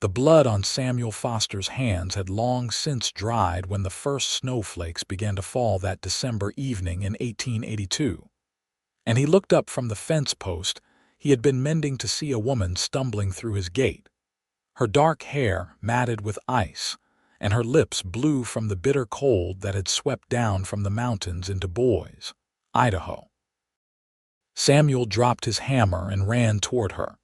The blood on Samuel Foster's hands had long since dried when the first snowflakes began to fall that December evening in 1882. And he looked up from the fence post he had been mending to see a woman stumbling through his gate, her dark hair matted with ice, and her lips blue from the bitter cold that had swept down from the mountains into Boise, Idaho. Samuel dropped his hammer and ran toward her,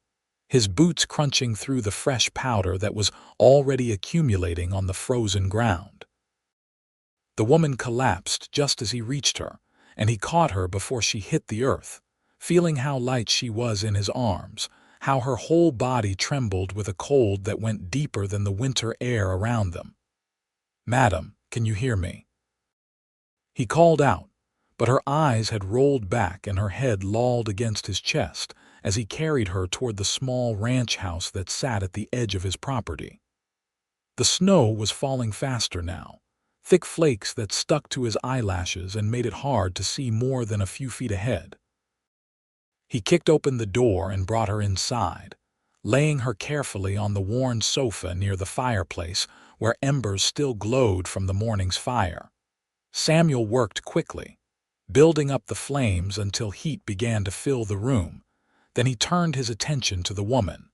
his boots crunching through the fresh powder that was already accumulating on the frozen ground. The woman collapsed just as he reached her, and he caught her before she hit the earth, feeling how light she was in his arms, how her whole body trembled with a cold that went deeper than the winter air around them. "Madam, can you hear me?" He called out, but her eyes had rolled back and her head lolled against his chest as he carried her toward the small ranch house that sat at the edge of his property. The snow was falling faster now, thick flakes that stuck to his eyelashes and made it hard to see more than a few feet ahead. He kicked open the door and brought her inside, laying her carefully on the worn sofa near the fireplace where embers still glowed from the morning's fire. Samuel worked quickly, building up the flames until heat began to fill the room. Then he turned his attention to the woman.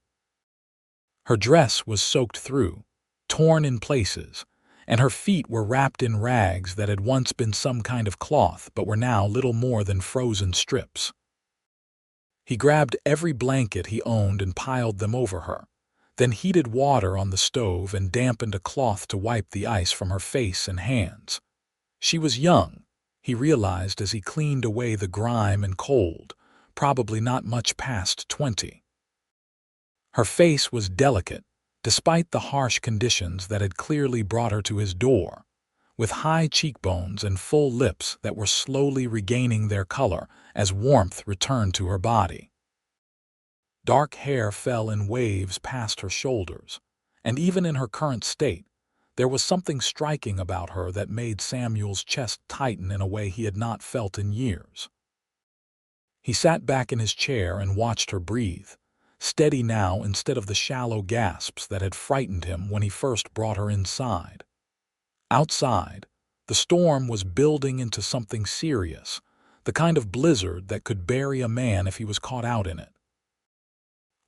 Her dress was soaked through, torn in places, and her feet were wrapped in rags that had once been some kind of cloth but were now little more than frozen strips. He grabbed every blanket he owned and piled them over her, then heated water on the stove and dampened a cloth to wipe the ice from her face and hands. She was young, he realized as he cleaned away the grime and cold, probably not much past 20. Her face was delicate, despite the harsh conditions that had clearly brought her to his door, with high cheekbones and full lips that were slowly regaining their color as warmth returned to her body. Dark hair fell in waves past her shoulders, and even in her current state, there was something striking about her that made Samuel's chest tighten in a way he had not felt in years. He sat back in his chair and watched her breathe, steady now instead of the shallow gasps that had frightened him when he first brought her inside. Outside, the storm was building into something serious, the kind of blizzard that could bury a man if he was caught out in it.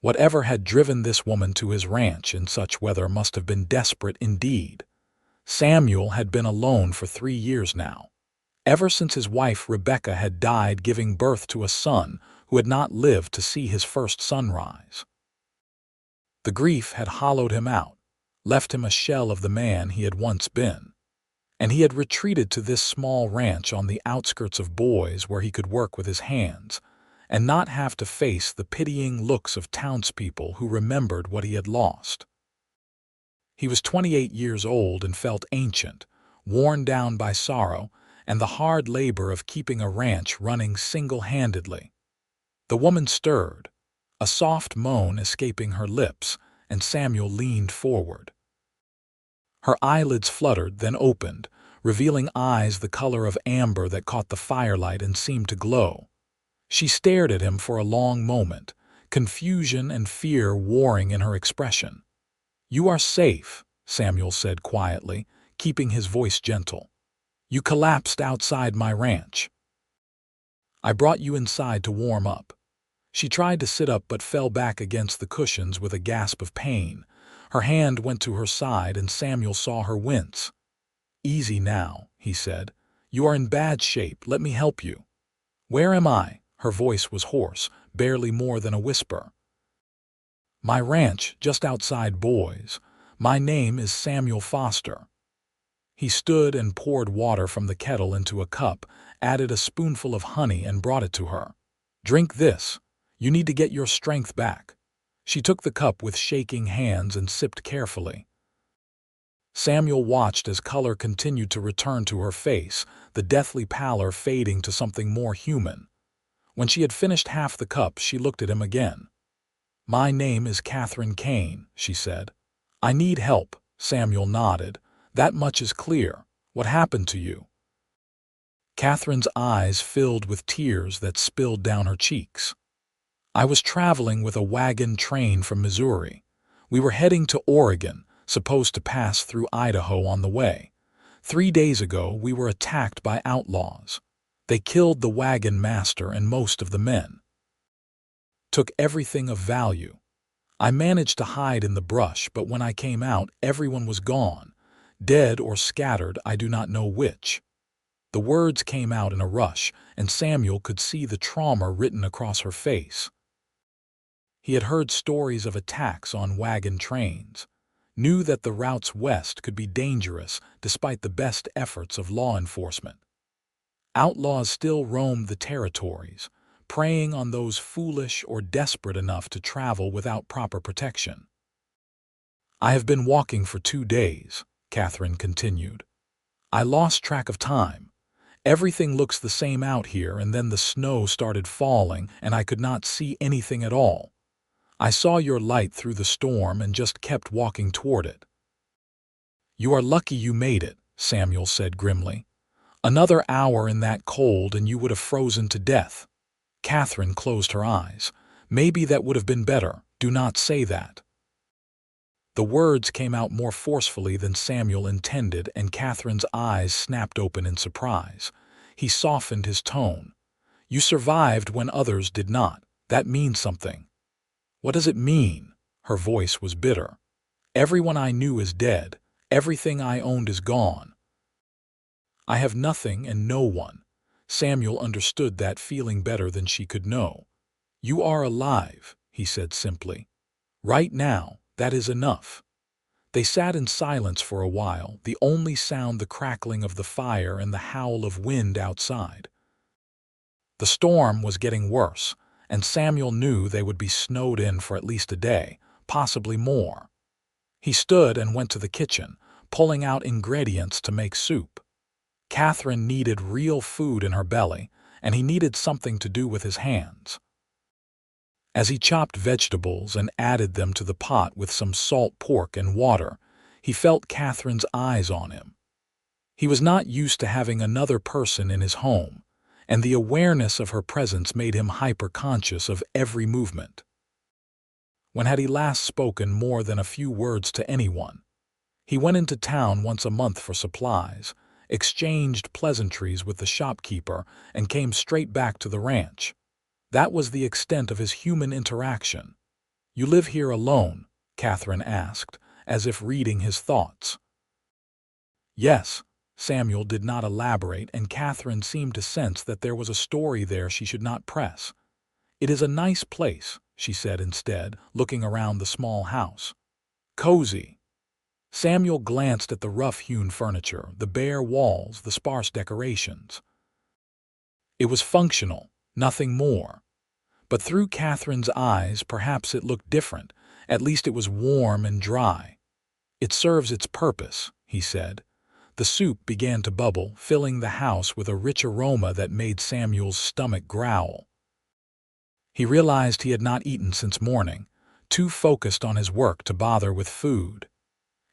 Whatever had driven this woman to his ranch in such weather must have been desperate indeed. Samuel had been alone for 3 years now, ever since his wife Rebecca had died giving birth to a son who had not lived to see his first sunrise. The grief had hollowed him out, left him a shell of the man he had once been, and he had retreated to this small ranch on the outskirts of Boise where he could work with his hands and not have to face the pitying looks of townspeople who remembered what he had lost. He was 28 years old and felt ancient, worn down by sorrow and the hard labor of keeping a ranch running single-handedly. The woman stirred, a soft moan escaping her lips, and Samuel leaned forward. Her eyelids fluttered, then opened, revealing eyes the color of amber that caught the firelight and seemed to glow. She stared at him for a long moment, confusion and fear warring in her expression. "You are safe," Samuel said quietly, keeping his voice gentle. "You collapsed outside my ranch. I brought you inside to warm up." She tried to sit up but fell back against the cushions with a gasp of pain. Her hand went to her side and Samuel saw her wince. "Easy now," he said. "You are in bad shape. Let me help you." "Where am I?" Her voice was hoarse, barely more than a whisper. "My ranch, just outside Boise. My name is Samuel Foster." He stood and poured water from the kettle into a cup, added a spoonful of honey and brought it to her. "Drink this. You need to get your strength back." She took the cup with shaking hands and sipped carefully. Samuel watched as color continued to return to her face, the deathly pallor fading to something more human. When she had finished half the cup, she looked at him again. "My name is Katherine Kane," she said. "I need help." Samuel nodded. "That much is clear. What happened to you?" Katherine's eyes filled with tears that spilled down her cheeks. "I was traveling with a wagon train from Missouri. We were heading to Oregon, supposed to pass through Idaho on the way. 3 days ago, we were attacked by outlaws. They killed the wagon master and most of the men. Took everything of value. I managed to hide in the brush, but when I came out, everyone was gone. Dead or scattered, I do not know which. The words came out in a rush, and Samuel could see the trauma written across her face. He had heard stories of attacks on wagon trains, knew that the routes west could be dangerous despite the best efforts of law enforcement. Outlaws still roamed the territories, preying on those foolish or desperate enough to travel without proper protection. I have been walking for 2 days, Katherine continued. I lost track of time. Everything looks the same out here, and then the snow started falling and I could not see anything at all. I saw your light through the storm and just kept walking toward it. You are lucky you made it, Samuel said grimly. Another hour in that cold and you would have frozen to death. Katherine closed her eyes. Maybe that would have been better. Do not say that. The words came out more forcefully than Samuel intended, and Katherine's eyes snapped open in surprise. He softened his tone. You survived when others did not. That means something. What does it mean? Her voice was bitter. Everyone I knew is dead. Everything I owned is gone. I have nothing and no one. Samuel understood that feeling better than she could know. You are alive, he said simply. Right now, that is enough. They sat in silence for a while, the only sound the crackling of the fire and the howl of wind outside. The storm was getting worse, and Samuel knew they would be snowed in for at least a day, possibly more. He stood and went to the kitchen, pulling out ingredients to make soup. Katherine needed real food in her belly, and he needed something to do with his hands. As he chopped vegetables and added them to the pot with some salt pork and water, he felt Katherine's eyes on him. He was not used to having another person in his home, and the awareness of her presence made him hyper-conscious of every movement. When had he last spoken more than a few words to anyone? He went into town once a month for supplies, exchanged pleasantries with the shopkeeper, and came straight back to the ranch. That was the extent of his human interaction. You live here alone? Katherine asked, as if reading his thoughts. Yes. Samuel did not elaborate, and Katherine seemed to sense that there was a story there she should not press. It is a nice place, she said instead, looking around the small house. Cozy. Samuel glanced at the rough-hewn furniture, the bare walls, the sparse decorations. It was functional, nothing more. But through Katherine's eyes, perhaps it looked different. At least it was warm and dry. It serves its purpose, he said. The soup began to bubble, filling the house with a rich aroma that made Samuel's stomach growl. He realized he had not eaten since morning, too focused on his work to bother with food.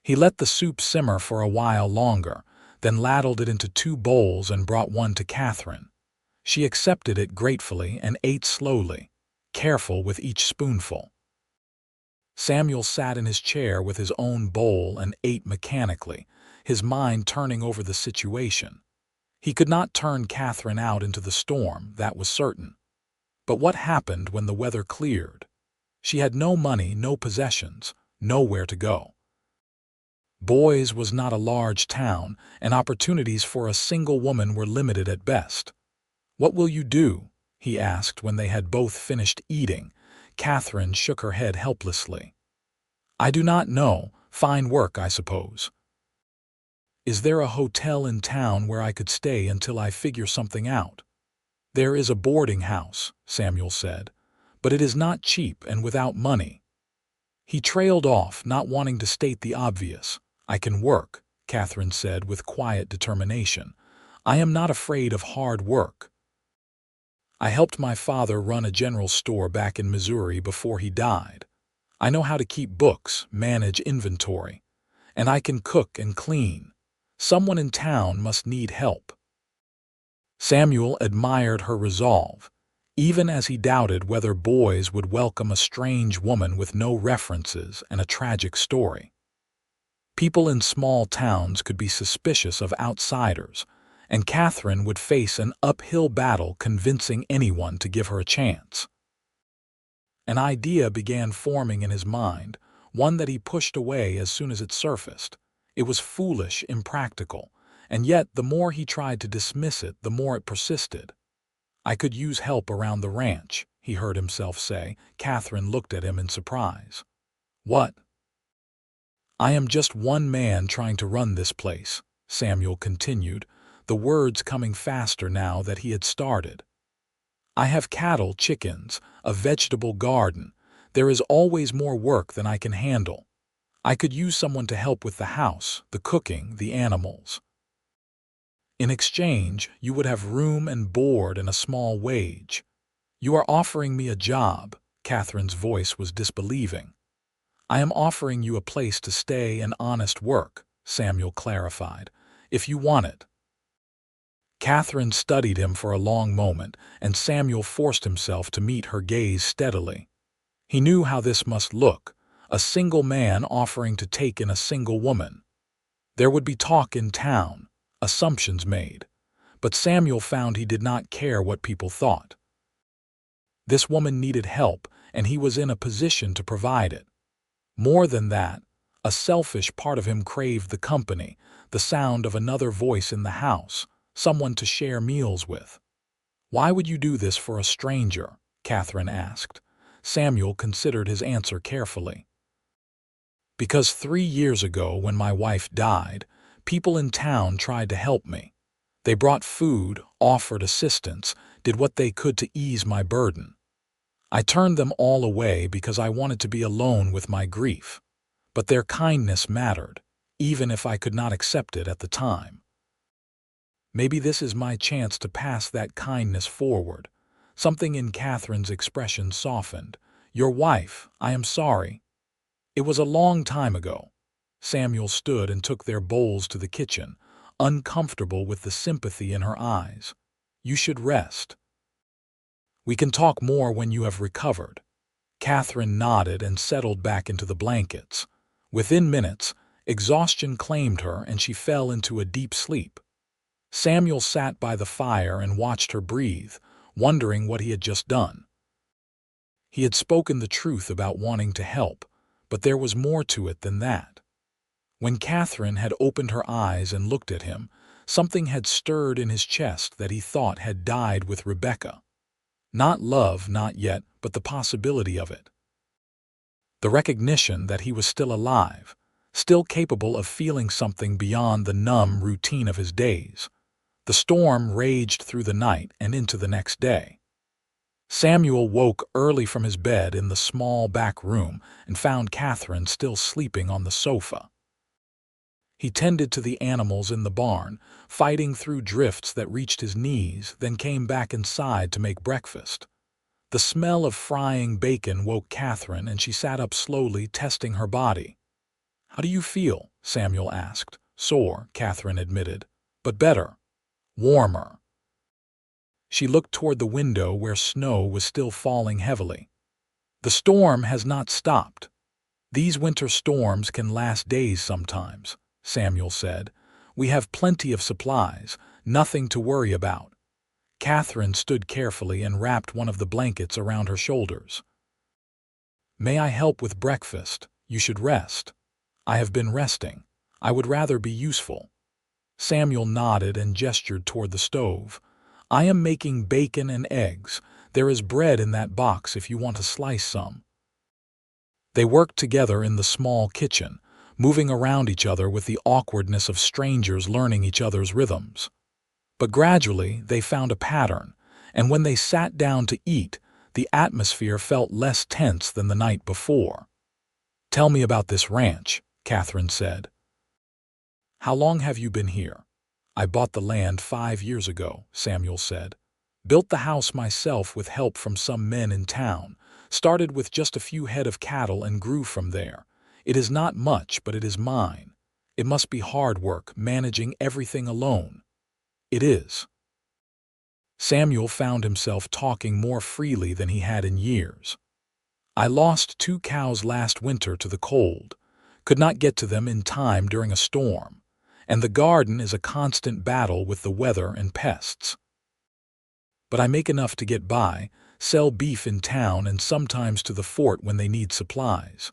He let the soup simmer for a while longer, then ladled it into 2 bowls and brought one to Katherine. She accepted it gratefully and ate slowly, careful with each spoonful. Samuel sat in his chair with his own bowl and ate mechanically, his mind turning over the situation. He could not turn Katherine out into the storm, that was certain. But what happened when the weather cleared? She had no money, no possessions, nowhere to go. Boise was not a large town, and opportunities for a single woman were limited at best. What will you do? He asked when they had both finished eating. Katherine shook her head helplessly. I do not know. Find work, I suppose. Is there a hotel in town where I could stay until I figure something out? There is a boarding house, Samuel said, but it is not cheap and without money. He trailed off, not wanting to state the obvious. I can work, Katherine said with quiet determination. I am not afraid of hard work. I helped my father run a general store back in Missouri before he died. I know how to keep books, manage inventory, and I can cook and clean. Someone in town must need help. Samuel admired her resolve. even as he doubted whether boys would welcome a strange woman with no references and a tragic story. People in small towns could be suspicious of outsiders, and Katherine would face an uphill battle convincing anyone to give her a chance. An idea began forming in his mind, one that he pushed away as soon as it surfaced. It was foolish, impractical, and yet the more he tried to dismiss it, the more it persisted. "I could use help around the ranch," he heard himself say. Katherine looked at him in surprise. "What?" "I am just one man trying to run this place," Samuel continued, the words coming faster now that he had started. "I have cattle, chickens, a vegetable garden. There is always more work than I can handle. I could use someone to help with the house, the cooking, the animals. In exchange, you would have room and board and a small wage. You are offering me a job." Katherine's voice was disbelieving. "I am offering you a place to stay and honest work," Samuel clarified, "if you want it." Katherine studied him for a long moment, and Samuel forced himself to meet her gaze steadily. He knew how this must look, a single man offering to take in a single woman. There would be talk in town, assumptions made, but Samuel found he did not care what people thought. This woman needed help, and he was in a position to provide it. More than that, a selfish part of him craved the company, the sound of another voice in the house, someone to share meals with. "Why would you do this for a stranger?" Katherine asked. Samuel considered his answer carefully. "Because 3 years ago, when my wife died, people in town tried to help me. They brought food, offered assistance, did what they could to ease my burden. I turned them all away because I wanted to be alone with my grief. But their kindness mattered, even if I could not accept it at the time. Maybe this is my chance to pass that kindness forward." Something in Katherine's expression softened. "Your wife, I am sorry. It was a long time ago." Samuel stood and took their bowls to the kitchen, uncomfortable with the sympathy in her eyes. "You should rest. We can talk more when you have recovered." Katherine nodded and settled back into the blankets. Within minutes, exhaustion claimed her and she fell into a deep sleep. Samuel sat by the fire and watched her breathe, wondering what he had just done. He had spoken the truth about wanting to help, but there was more to it than that. When Katherine had opened her eyes and looked at him, something had stirred in his chest that he thought had died with Rebecca. Not love, not yet, but the possibility of it. The recognition that he was still alive, still capable of feeling something beyond the numb routine of his days. The storm raged through the night and into the next day. Samuel woke early from his bed in the small back room and found Katherine still sleeping on the sofa. He tended to the animals in the barn, fighting through drifts that reached his knees, then came back inside to make breakfast. The smell of frying bacon woke Katherine, and she sat up slowly, testing her body. "How do you feel?" Samuel asked. "Sore," Katherine admitted, "but better. Warmer." She looked toward the window where snow was still falling heavily. "The storm has not stopped. These winter storms can last days sometimes," Samuel said. "We have plenty of supplies, nothing to worry about." Katherine stood carefully and wrapped one of the blankets around her shoulders. "May I help with breakfast? You should rest." "I have been resting. I would rather be useful." Samuel nodded and gestured toward the stove. "I am making bacon and eggs. There is bread in that box if you want to slice some." They worked together in the small kitchen, moving around each other with the awkwardness of strangers learning each other's rhythms. But gradually they found a pattern, and when they sat down to eat, the atmosphere felt less tense than the night before. "Tell me about this ranch," Katherine said. "How long have you been here?" "I bought the land 5 years ago," Samuel said. "Built the house myself with help from some men in town. Started with just a few head of cattle and grew from there. It is not much, but it is mine. It must be hard work, managing everything alone." "It is." Samuel found himself talking more freely than he had in years. "I lost 2 cows last winter to the cold, could not get to them in time during a storm, and the garden is a constant battle with the weather and pests. But I make enough to get by, sell beef in town and sometimes to the fort when they need supplies."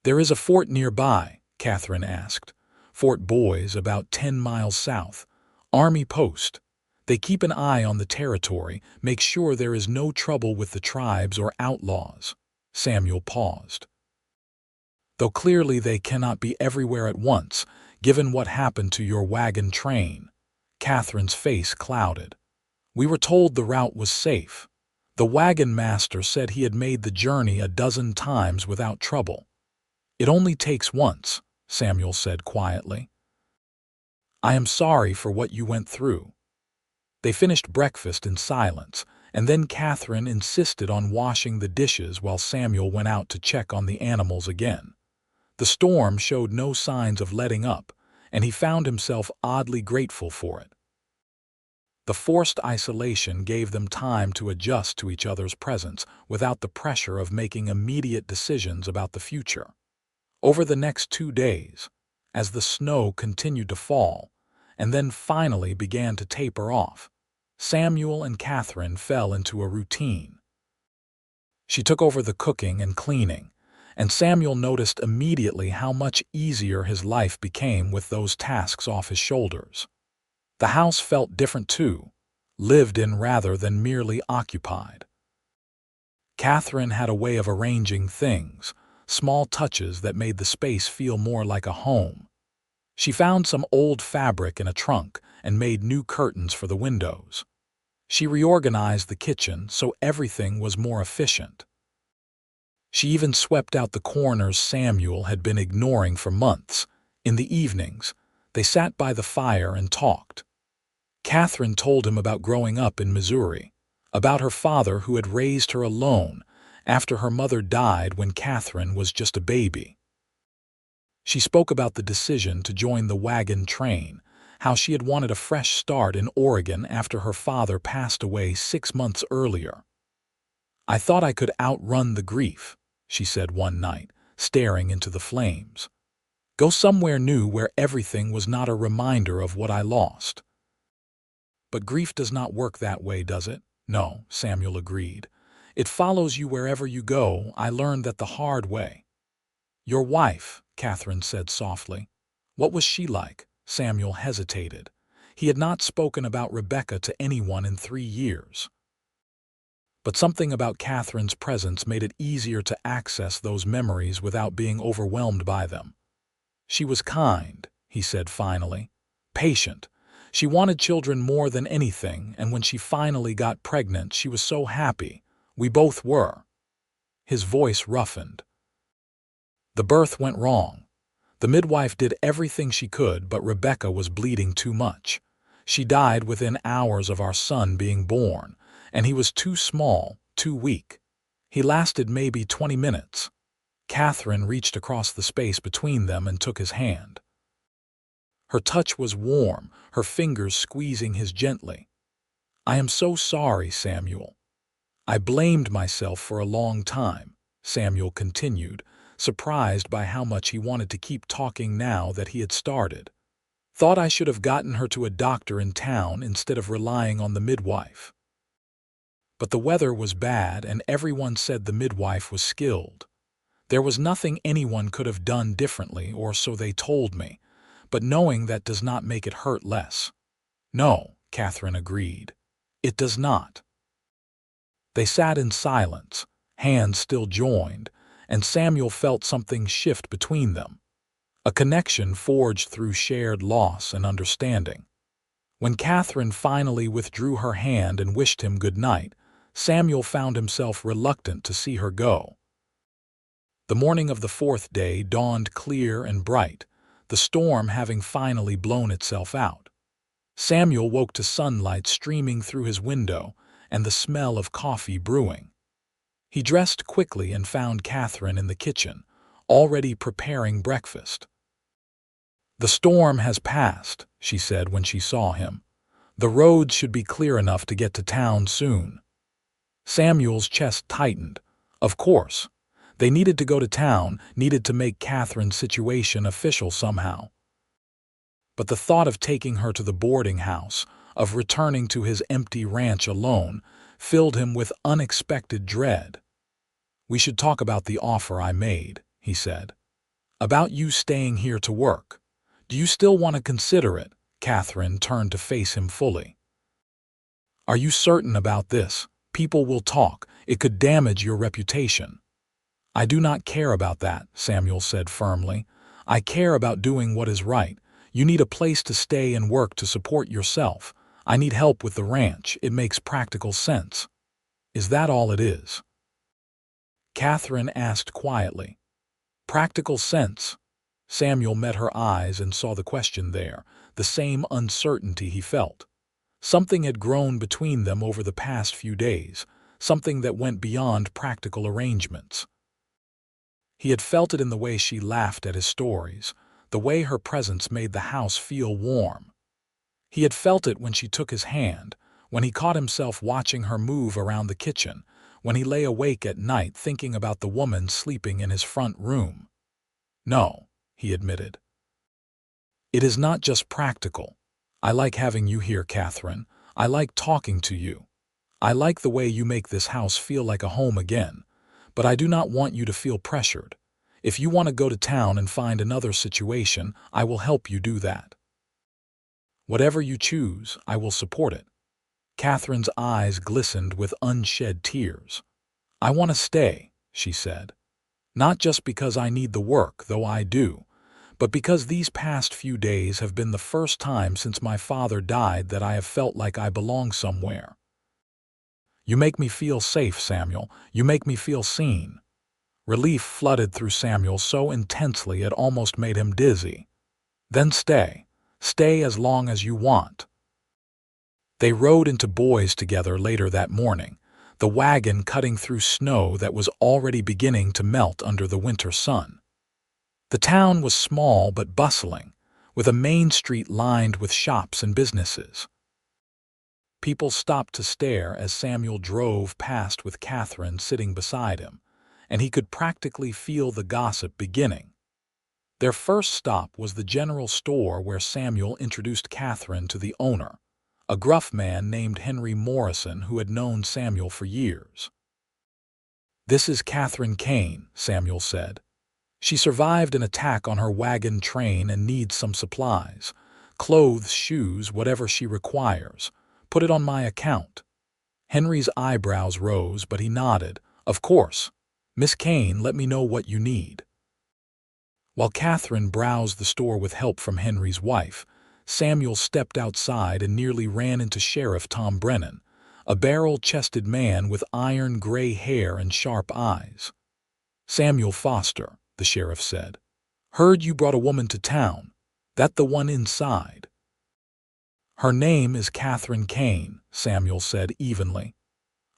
"There is a fort nearby?" Katherine asked. "Fort Boys, about 10 miles south. Army post. They keep an eye on the territory, make sure there is no trouble with the tribes or outlaws." Samuel paused. "Though clearly they cannot be everywhere at once, given what happened to your wagon train." Katherine's face clouded. "We were told the route was safe. The wagon master said he had made the journey a dozen times without trouble." "It only takes once," Samuel said quietly. "I am sorry for what you went through." They finished breakfast in silence, and then Katherine insisted on washing the dishes while Samuel went out to check on the animals again. The storm showed no signs of letting up, and he found himself oddly grateful for it. The forced isolation gave them time to adjust to each other's presence without the pressure of making immediate decisions about the future. Over the next 2 days, as the snow continued to fall, and then finally began to taper off, Samuel and Katherine fell into a routine. She took over the cooking and cleaning, and Samuel noticed immediately how much easier his life became with those tasks off his shoulders. The house felt different too, lived in rather than merely occupied. Katherine had a way of arranging things, small touches that made the space feel more like a home. She found some old fabric in a trunk and made new curtains for the windows. She reorganized the kitchen so everything was more efficient. She even swept out the corners Samuel had been ignoring for months. In the evenings, they sat by the fire and talked. Katherine told him about growing up in Missouri, about her father who had raised her alone after her mother died when Katherine was just a baby. She spoke about the decision to join the wagon train, how she had wanted a fresh start in Oregon after her father passed away 6 months earlier. "I thought I could outrun the grief," she said one night, staring into the flames. "Go somewhere new where everything was not a reminder of what I lost." "But grief does not work that way, does it?" "No," Samuel agreed. "It follows you wherever you go. I learned that the hard way." "Your wife," Katherine said softly. "What was she like?" Samuel hesitated. He had not spoken about Rebecca to anyone in 3 years. But something about Katherine's presence made it easier to access those memories without being overwhelmed by them. "She was kind," he said finally. "Patient. She wanted children more than anything, and when she finally got pregnant, she was so happy. We both were." His voice roughened. "The birth went wrong. The midwife did everything she could, but Rebecca was bleeding too much. She died within hours of our son being born, and he was too small, too weak. He lasted maybe 20 minutes. Katherine reached across the space between them and took his hand. Her touch was warm, her fingers squeezing his gently. "I am so sorry, Samuel. I blamed myself for a long time," Samuel continued, surprised by how much he wanted to keep talking now that he had started. "Thought I should have gotten her to a doctor in town instead of relying on the midwife. But the weather was bad and everyone said the midwife was skilled. There was nothing anyone could have done differently, or so they told me, but knowing that does not make it hurt less." "No," Katherine agreed. "It does not." They sat in silence, hands still joined, and Samuel felt something shift between them, a connection forged through shared loss and understanding. When Katherine finally withdrew her hand and wished him good night, Samuel found himself reluctant to see her go. The morning of the 4th day dawned clear and bright, the storm having finally blown itself out. Samuel woke to sunlight streaming through his window and the smell of coffee brewing. He dressed quickly and found Katherine in the kitchen, already preparing breakfast. "The storm has passed," she said when she saw him. The roads should be clear enough to get to town soon. Samuel's chest tightened. Of course. They needed to go to town, needed to make Katherine's situation official somehow. But the thought of taking her to the boarding house, of returning to his empty ranch alone, filled him with unexpected dread. "We should talk about the offer I made," he said. "About you staying here to work. Do you still want to consider it?" Katherine turned to face him fully. "Are you certain about this? People will talk. It could damage your reputation." "I do not care about that," Samuel said firmly. "I care about doing what is right. You need a place to stay and work to support yourself. I need help with the ranch. It makes practical sense." "Is that all it is?" Katherine asked quietly. "Practical sense?" Samuel met her eyes and saw the question there, the same uncertainty he felt. Something had grown between them over the past few days, something that went beyond practical arrangements. He had felt it in the way she laughed at his stories, the way her presence made the house feel warm. He had felt it when she took his hand, when he caught himself watching her move around the kitchen, when he lay awake at night thinking about the woman sleeping in his front room. "No," he admitted. "It is not just practical. I like having you here, Katherine. I like talking to you. I like the way you make this house feel like a home again. But I do not want you to feel pressured. If you want to go to town and find another situation, I will help you do that. Whatever you choose, I will support it." Katherine's eyes glistened with unshed tears. "I want to stay," she said. "Not just because I need the work, though I do, but because these past few days have been the first time since my father died that I have felt like I belong somewhere. You make me feel safe, Samuel. You make me feel seen." Relief flooded through Samuel so intensely it almost made him dizzy. "Then stay. Stay as long as you want." They rode into Boise together later that morning, the wagon cutting through snow that was already beginning to melt under the winter sun. The town was small but bustling, with a main street lined with shops and businesses. People stopped to stare as Samuel drove past with Katherine sitting beside him, and he could practically feel the gossip beginning. Their first stop was the general store where Samuel introduced Katherine to the owner, a gruff man named Henry Morrison who had known Samuel for years. "This is Katherine Kane," Samuel said. "She survived an attack on her wagon train and needs some supplies. Clothes, shoes, whatever she requires. Put it on my account." Henry's eyebrows rose, but he nodded. "Of course. Miss Kane, let me know what you need." While Katherine browsed the store with help from Henry's wife, Samuel stepped outside and nearly ran into Sheriff Tom Brennan, a barrel-chested man with iron-gray hair and sharp eyes. "Samuel Foster," the sheriff said. "Heard you brought a woman to town. That the one inside?" "Her name is Katherine Kane," Samuel said evenly.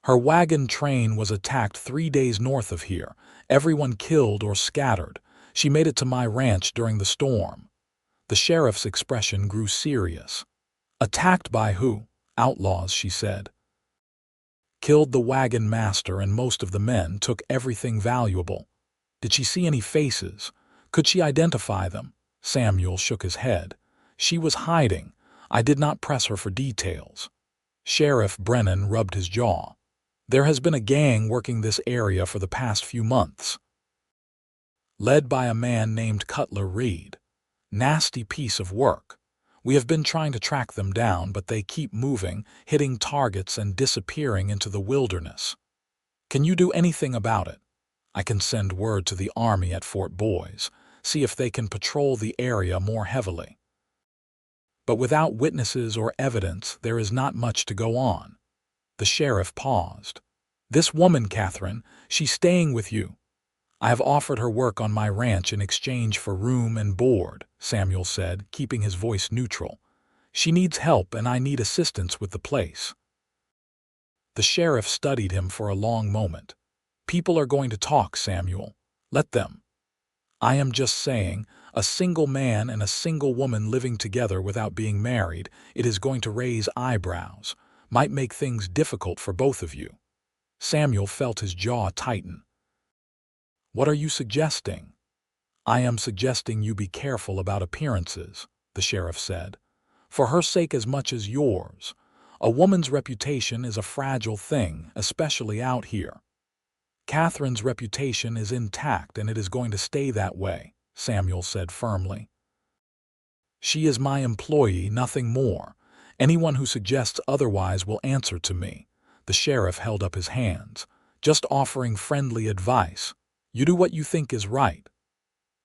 "Her wagon train was attacked 3 days north of here, everyone killed or scattered. She made it to my ranch during the storm." The sheriff's expression grew serious. "Attacked by who?" "Outlaws," she said. "Killed the wagon master and most of the men, took everything valuable." "Did she see any faces? Could she identify them?" Samuel shook his head. "She was hiding. I did not press her for details." Sheriff Brennan rubbed his jaw. "There has been a gang working this area for the past few months, led by a man named Cutler Reed. Nasty piece of work. We have been trying to track them down, but they keep moving, hitting targets and disappearing into the wilderness. Can you do anything about it? I can send word to the army at Fort Boise, see if they can patrol the area more heavily. But without witnesses or evidence, there is not much to go on." The sheriff paused. "This woman, Katherine, she's staying with you." "I have offered her work on my ranch in exchange for room and board," Samuel said, keeping his voice neutral. "She needs help and I need assistance with the place." The sheriff studied him for a long moment. "People are going to talk, Samuel. Let them. I am just saying, A single man and a single woman living together without being married, it is going to raise eyebrows, might make things difficult for both of you. Samuel felt his jaw tighten. What are you suggesting? I am suggesting you be careful about appearances, the sheriff said. For her sake as much as yours. A woman's reputation is a fragile thing, especially out here. Catherine's reputation is intact and it is going to stay that way, Samuel said firmly. She is my employee, nothing more. Anyone who suggests otherwise will answer to me. The sheriff held up his hands, just offering friendly advice. You do what you think is right.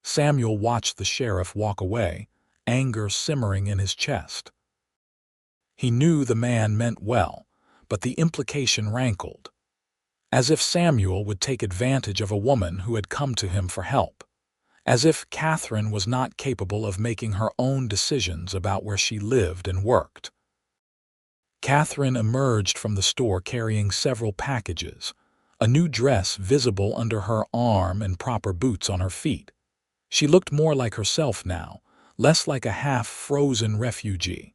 Samuel watched the sheriff walk away, anger simmering in his chest. He knew the man meant well, but the implication rankled. As if Samuel would take advantage of a woman who had come to him for help. As if Katherine was not capable of making her own decisions about where she lived and worked. Katherine emerged from the store carrying several packages, a new dress visible under her arm and proper boots on her feet. She looked more like herself now, less like a half-frozen refugee.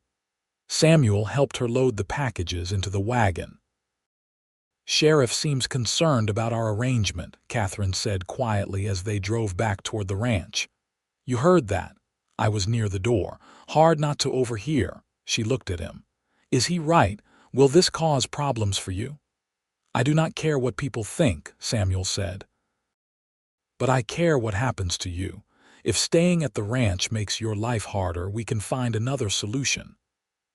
Samuel helped her load the packages into the wagon. Sheriff seems concerned about our arrangement, Katherine said quietly as they drove back toward the ranch. You heard that. I was near the door. Hard not to overhear. She looked at him. Is he right? Will this cause problems for you? I do not care what people think, Samuel said. But I care what happens to you. If staying at the ranch makes your life harder, we can find another solution.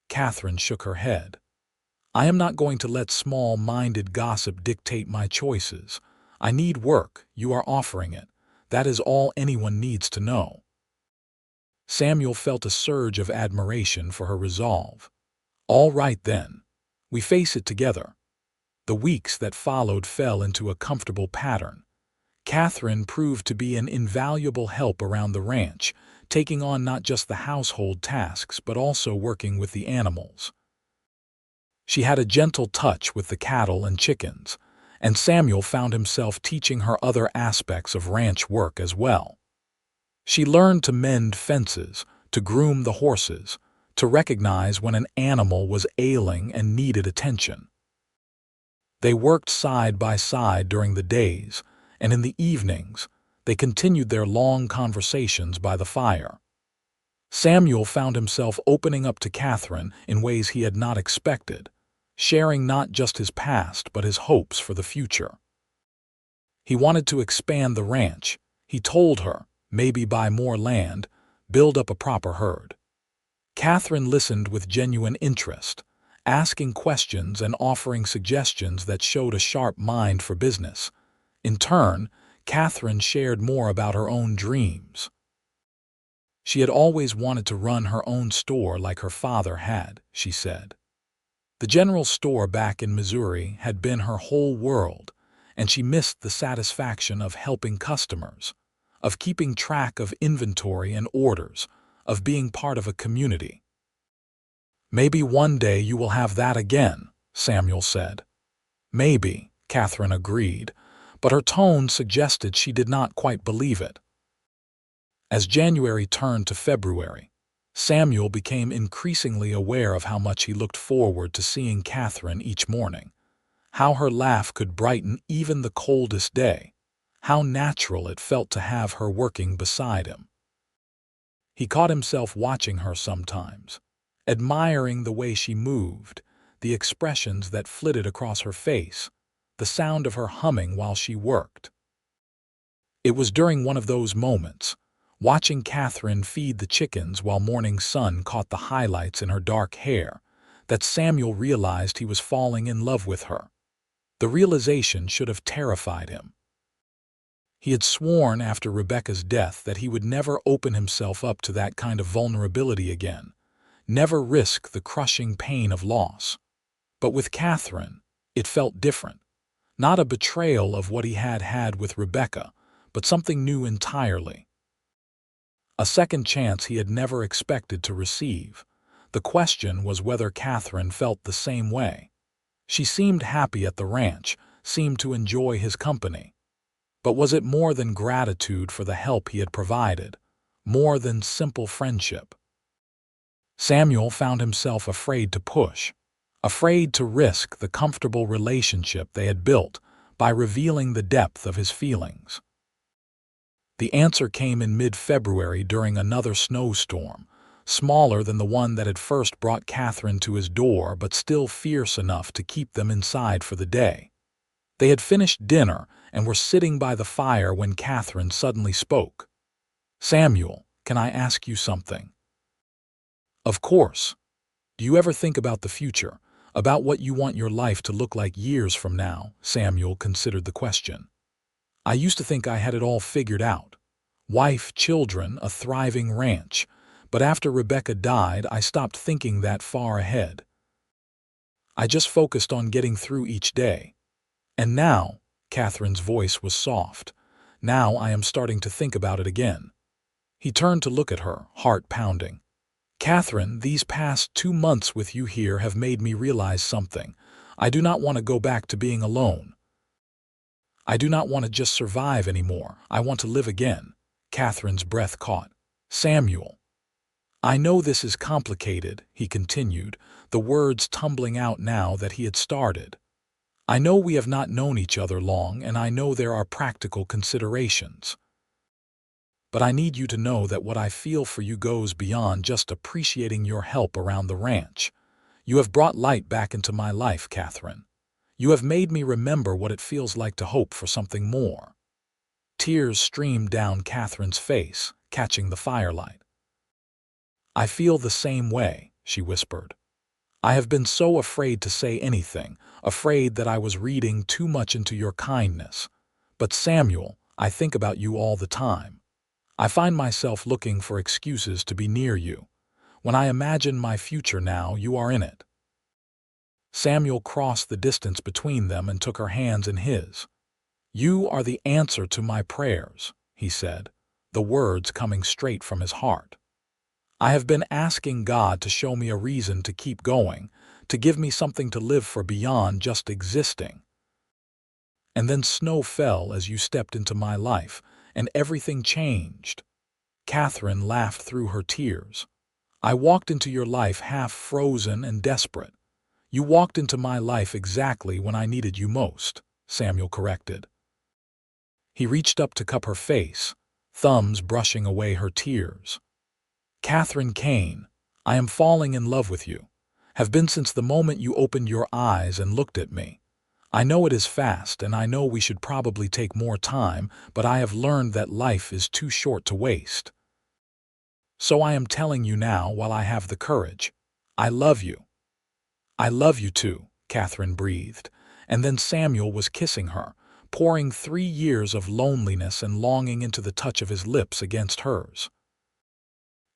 Katherine shook her head. I am not going to let small-minded gossip dictate my choices. I need work. You are offering it. That is all anyone needs to know. Samuel felt a surge of admiration for her resolve. All right then. We face it together. The weeks that followed fell into a comfortable pattern. Katherine proved to be an invaluable help around the ranch, taking on not just the household tasks but also working with the animals. She had a gentle touch with the cattle and chickens, and Samuel found himself teaching her other aspects of ranch work as well. She learned to mend fences, to groom the horses, to recognize when an animal was ailing and needed attention. They worked side by side during the days, and in the evenings, they continued their long conversations by the fire. Samuel found himself opening up to Katherine in ways he had not expected, sharing not just his past but his hopes for the future. He wanted to expand the ranch, he told her, maybe buy more land, build up a proper herd. Katherine listened with genuine interest, asking questions and offering suggestions that showed a sharp mind for business. In turn, Katherine shared more about her own dreams. She had always wanted to run her own store like her father had, she said. The general store back in Missouri had been her whole world, and she missed the satisfaction of helping customers, of keeping track of inventory and orders, of being part of a community. Maybe one day you will have that again, Samuel said. Maybe, Katherine agreed, but her tone suggested she did not quite believe it. As January turned to February, Samuel became increasingly aware of how much he looked forward to seeing Katherine each morning, how her laugh could brighten even the coldest day, how natural it felt to have her working beside him. He caught himself watching her sometimes, admiring the way she moved, the expressions that flitted across her face, the sound of her humming while she worked. It was during one of those moments, watching Katherine feed the chickens while morning sun caught the highlights in her dark hair, that Samuel realized he was falling in love with her. The realization should have terrified him. He had sworn after Rebecca's death that he would never open himself up to that kind of vulnerability again, never risk the crushing pain of loss. But with Katherine, it felt different. Not a betrayal of what he had had with Rebecca, but something new entirely. A second chance he had never expected to receive. The question was whether Katherine felt the same way. She seemed happy at the ranch, seemed to enjoy his company. But was it more than gratitude for the help he had provided? more than simple friendship. Samuel found himself afraid to push, afraid to risk the comfortable relationship they had built by revealing the depth of his feelings. The answer came in mid-February during another snowstorm, smaller than the one that had first brought Katherine to his door but still fierce enough to keep them inside for the day. They had finished dinner and were sitting by the fire when Katherine suddenly spoke. "Samuel, can I ask you something?" "Of course. Do you ever think about the future, about what you want your life to look like years from now?" Samuel considered the question. "I used to think I had it all figured out. Wife, children, a thriving ranch. But after Rebecca died, I stopped thinking that far ahead. I just focused on getting through each day. And now," Katherine's voice was soft, "now I am starting to think about it again." He turned to look at her, heart pounding. "Katherine, these past 2 months with you here have made me realize something. I do not want to go back to being alone. I do not want to just survive anymore. I want to live again." Katherine's breath caught. "Samuel, I know this is complicated," he continued, the words tumbling out now that he had started. "I know we have not known each other long, and I know there are practical considerations. But I need you to know that what I feel for you goes beyond just appreciating your help around the ranch. You have brought light back into my life, Katherine. You have made me remember what it feels like to hope for something more." Tears streamed down Katherine's face, catching the firelight. "I feel the same way," she whispered. "I have been so afraid to say anything, afraid that I was reading too much into your kindness. But Samuel, I think about you all the time. I find myself looking for excuses to be near you. When I imagine my future now, you are in it." Samuel crossed the distance between them and took her hands in his. "You are the answer to my prayers," he said, the words coming straight from his heart. "I have been asking God to show me a reason to keep going, to give me something to live for beyond just existing. And then snow fell as you stepped into my life, and everything changed." Katherine laughed through her tears. "I walked into your life half frozen and desperate. You walked into my life exactly when I needed you most," Samuel corrected. He reached up to cup her face, thumbs brushing away her tears. "Katherine Kane, I am falling in love with you. Have been since the moment you opened your eyes and looked at me. I know it is fast, and I know we should probably take more time, but I have learned that life is too short to waste. So I am telling you now while I have the courage. I love you." "I love you too," Katherine breathed, and then Samuel was kissing her, pouring 3 years of loneliness and longing into the touch of his lips against hers.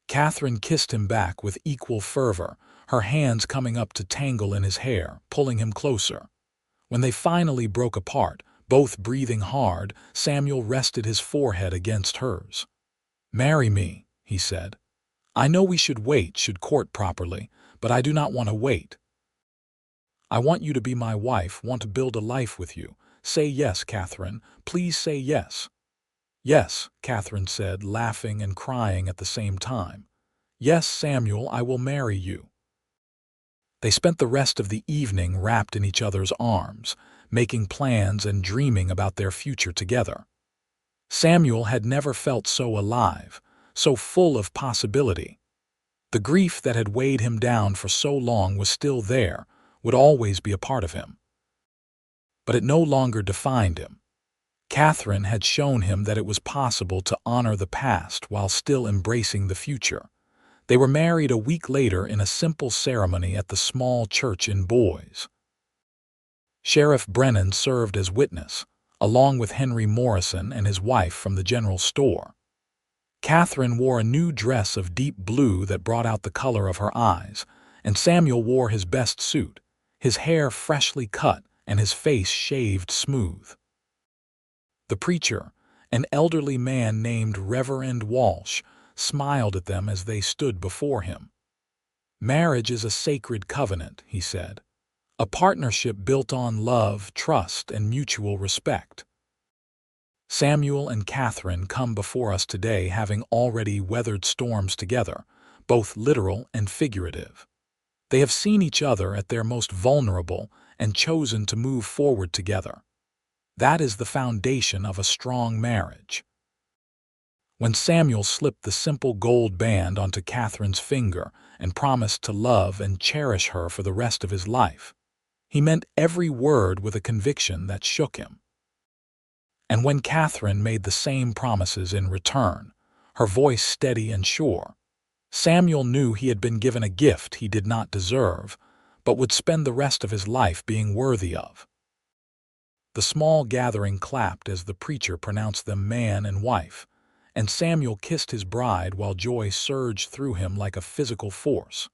Katherine kissed him back with equal fervor, her hands coming up to tangle in his hair, pulling him closer. When they finally broke apart, both breathing hard, Samuel rested his forehead against hers. "Marry me," he said. "I know we should court properly, but I do not want to wait. I want you to be my wife, want to build a life with you. Say yes, Katherine. Please say yes." "Yes," Katherine said, laughing and crying at the same time. "Yes, Samuel, I will marry you." They spent the rest of the evening wrapped in each other's arms, making plans and dreaming about their future together. Samuel had never felt so alive, so full of possibility. The grief that had weighed him down for so long was still there, would always be a part of him. But it no longer defined him. Katherine had shown him that it was possible to honor the past while still embracing the future. They were married a week later in a simple ceremony at the small church in Boise. Sheriff Brennan served as witness, along with Henry Morrison and his wife from the general store. Katherine wore a new dress of deep blue that brought out the color of her eyes, and Samuel wore his best suit, his hair freshly cut and his face shaved smooth. The preacher, an elderly man named Reverend Walsh, smiled at them as they stood before him. "Marriage is a sacred covenant," he said, "a partnership built on love, trust, and mutual respect. Samuel and Katherine come before us today having already weathered storms together, both literal and figurative. They have seen each other at their most vulnerable and chosen to move forward together. That is the foundation of a strong marriage. When Samuel slipped the simple gold band onto Katherine's finger and promised to love and cherish her for the rest of his life, he meant every word with a conviction that shook him. And when Katherine made the same promises in return, her voice steady and sure, Samuel knew he had been given a gift he did not deserve, but would spend the rest of his life being worthy of. The small gathering clapped as the preacher pronounced them man and wife, and Samuel kissed his bride while joy surged through him like a physical force.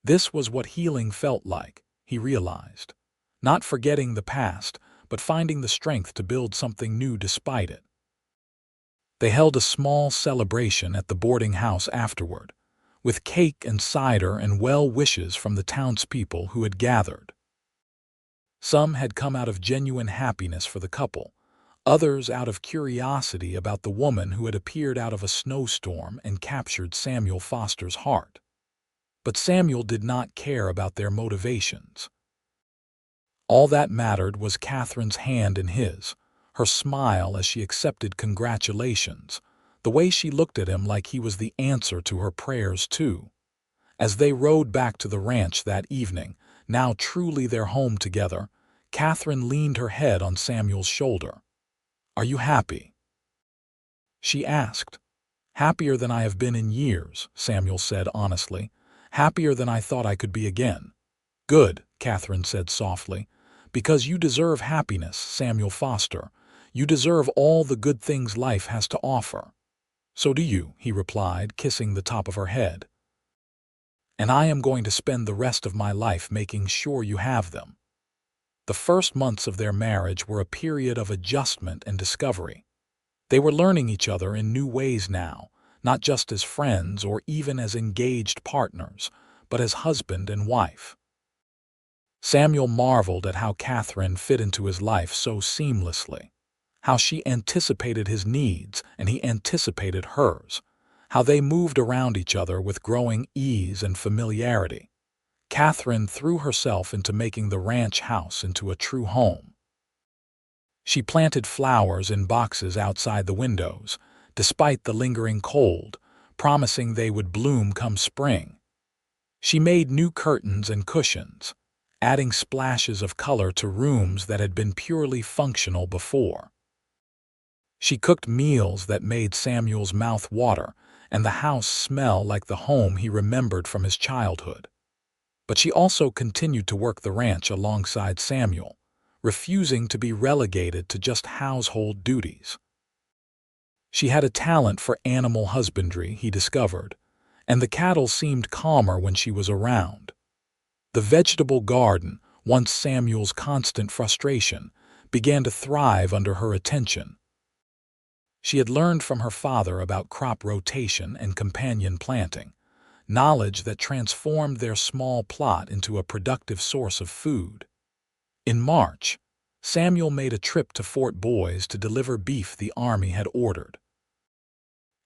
This was what healing felt like, he realized. Not forgetting the past, but finding the strength to build something new despite it. They held a small celebration at the boarding house afterward, with cake and cider and well wishes from the townspeople who had gathered. Some had come out of genuine happiness for the couple, others out of curiosity about the woman who had appeared out of a snowstorm and captured Samuel Foster's heart. But Samuel did not care about their motivations. All that mattered was Katherine's hand in his, her smile as she accepted congratulations, the way she looked at him like he was the answer to her prayers too. As they rode back to the ranch that evening, now truly their home together, Katherine leaned her head on Samuel's shoulder. "Are you happy?" she asked. "Happier than I have been in years," Samuel said honestly. "Happier than I thought I could be again." "Good," Katherine said softly. "Because you deserve happiness, Samuel Foster. You deserve all the good things life has to offer." "So do you," he replied, kissing the top of her head. "And I am going to spend the rest of my life making sure you have them." The first months of their marriage were a period of adjustment and discovery. They were learning each other in new ways now, not just as friends or even as engaged partners, but as husband and wife. Samuel marveled at how Katherine fit into his life so seamlessly, how she anticipated his needs and he anticipated hers, how they moved around each other with growing ease and familiarity. Katherine threw herself into making the ranch house into a true home. She planted flowers in boxes outside the windows, despite the lingering cold, promising they would bloom come spring. She made new curtains and cushions, adding splashes of color to rooms that had been purely functional before. She cooked meals that made Samuel's mouth water and the house smell like the home he remembered from his childhood. But she also continued to work the ranch alongside Samuel, refusing to be relegated to just household duties. She had a talent for animal husbandry, he discovered, and the cattle seemed calmer when she was around. The vegetable garden, once Samuel's constant frustration, began to thrive under her attention. She had learned from her father about crop rotation and companion planting, knowledge that transformed their small plot into a productive source of food. In March, Samuel made a trip to Fort Boys to deliver beef the Army had ordered.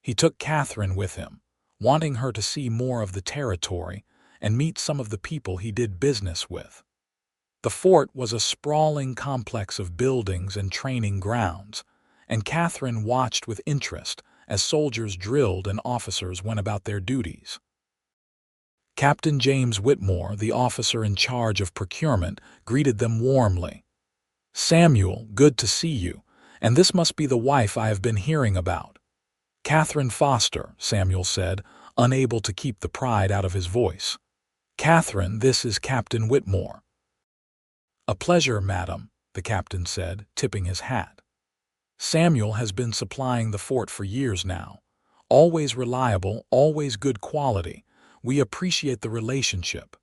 He took Katherine with him, wanting her to see more of the territory and meet some of the people he did business with. The fort was a sprawling complex of buildings and training grounds, and Katherine watched with interest as soldiers drilled and officers went about their duties. Captain James Whitmore, the officer in charge of procurement, greeted them warmly. "Samuel, good to see you, and this must be the wife I have been hearing about." "Katherine Foster," Samuel said, unable to keep the pride out of his voice. "Katherine, this is Captain Whitmore." "A pleasure, madam," the captain said, tipping his hat. "Samuel has been supplying the fort for years now. Always reliable, always good quality. We appreciate the relationship."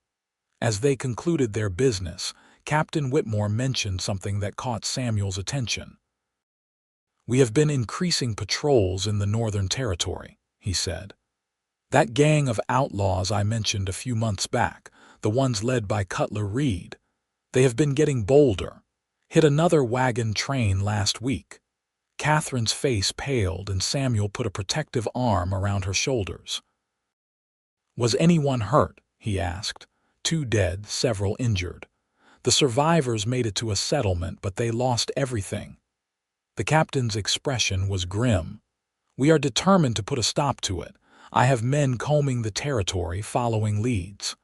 As they concluded their business, Captain Whitmore mentioned something that caught Samuel's attention. "We have been increasing patrols in the Northern Territory," he said. "That gang of outlaws I mentioned a few months back, the ones led by Cutler Reed, they have been getting bolder. Hit another wagon train last week." Catherine's face paled and Samuel put a protective arm around her shoulders. "Was anyone hurt?" he asked. "Two dead, several injured. The survivors made it to a settlement, but they lost everything." The captain's expression was grim. "We are determined to put a stop to it. I have men combing the territory, following leads.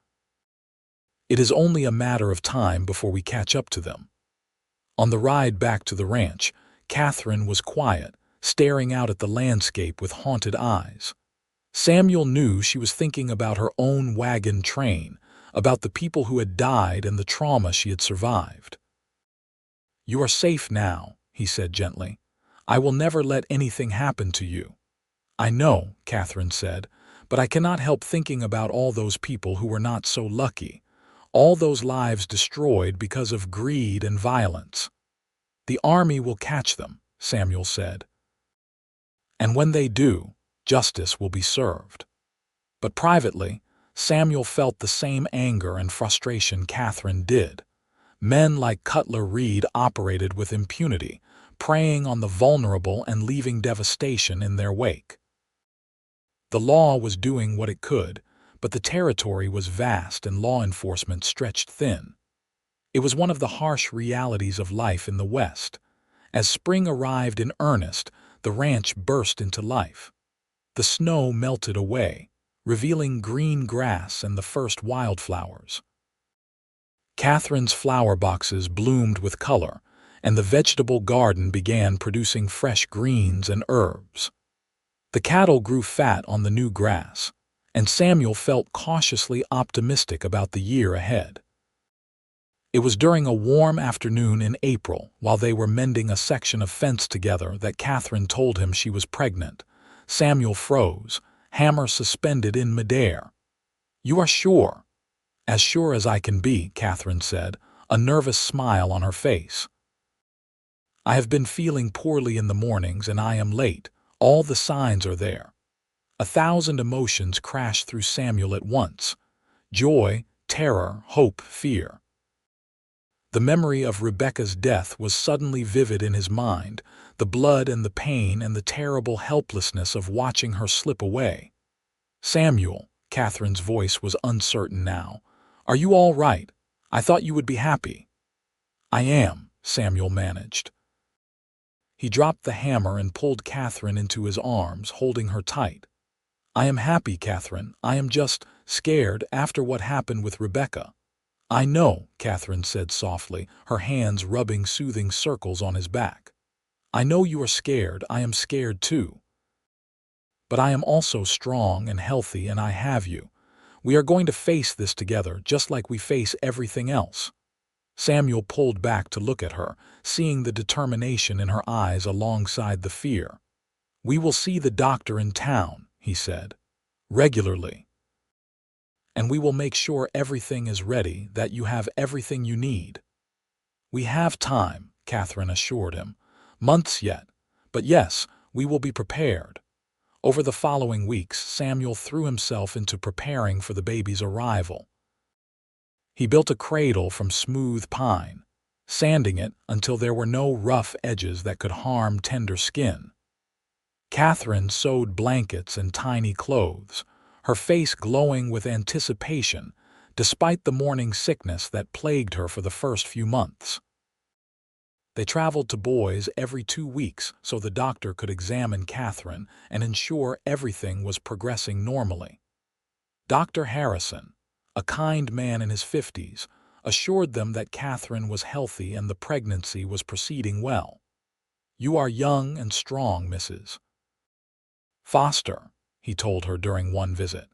It is only a matter of time before we catch up to them." On the ride back to the ranch, Katherine was quiet, staring out at the landscape with haunted eyes. Samuel knew she was thinking about her own wagon train, about the people who had died and the trauma she had survived. "You are safe now," he said gently. "I will never let anything happen to you." "I know," Katherine said, "but I cannot help thinking about all those people who were not so lucky, all those lives destroyed because of greed and violence." "The army will catch them," Samuel said. "And when they do, justice will be served." But privately, Samuel felt the same anger and frustration Katherine did. Men like Cutler Reed operated with impunity, preying on the vulnerable and leaving devastation in their wake. The law was doing what it could, but the territory was vast and law enforcement stretched thin. It was one of the harsh realities of life in the West. As spring arrived in earnest, the ranch burst into life. The snow melted away, revealing green grass and the first wildflowers. Catherine's flower boxes bloomed with color, and the vegetable garden began producing fresh greens and herbs. The cattle grew fat on the new grass, and Samuel felt cautiously optimistic about the year ahead. It was during a warm afternoon in April, while they were mending a section of fence together, that Katherine told him she was pregnant. Samuel froze, hammer suspended in midair. "You are sure?" "As sure as I can be," Katherine said, a nervous smile on her face. "I have been feeling poorly in the mornings and I am late. All the signs are there." 1,000 emotions crashed through Samuel at once: joy, terror, hope, fear. The memory of Rebecca's death was suddenly vivid in his mind, the blood and the pain and the terrible helplessness of watching her slip away. "Samuel," Catherine's voice was uncertain now, "are you all right? I thought you would be happy." "I am," Samuel managed. He dropped the hammer and pulled Katherine into his arms, holding her tight. "I am happy, Katherine. I am just scared after what happened with Rebecca." "I know," Katherine said softly, her hands rubbing soothing circles on his back. "I know you are scared. I am scared too. But I am also strong and healthy, and I have you. We are going to face this together, just like we face everything else." Samuel pulled back to look at her, seeing the determination in her eyes alongside the fear. "We will see the doctor in town," he said, "regularly. And we will make sure everything is ready, that you have everything you need." "We have time," Katherine assured him. "Months yet. But yes, we will be prepared." Over the following weeks, Samuel threw himself into preparing for the baby's arrival. He built a cradle from smooth pine, sanding it until there were no rough edges that could harm tender skin. Katherine sewed blankets and tiny clothes, her face glowing with anticipation, despite the morning sickness that plagued her for the first few months. They traveled to Boise every 2 weeks so the doctor could examine Katherine and ensure everything was progressing normally. Dr. Harrison, a kind man in his 50s, assured them that Katherine was healthy and the pregnancy was proceeding well. "You are young and strong, Mrs. Foster," he told her during one visit,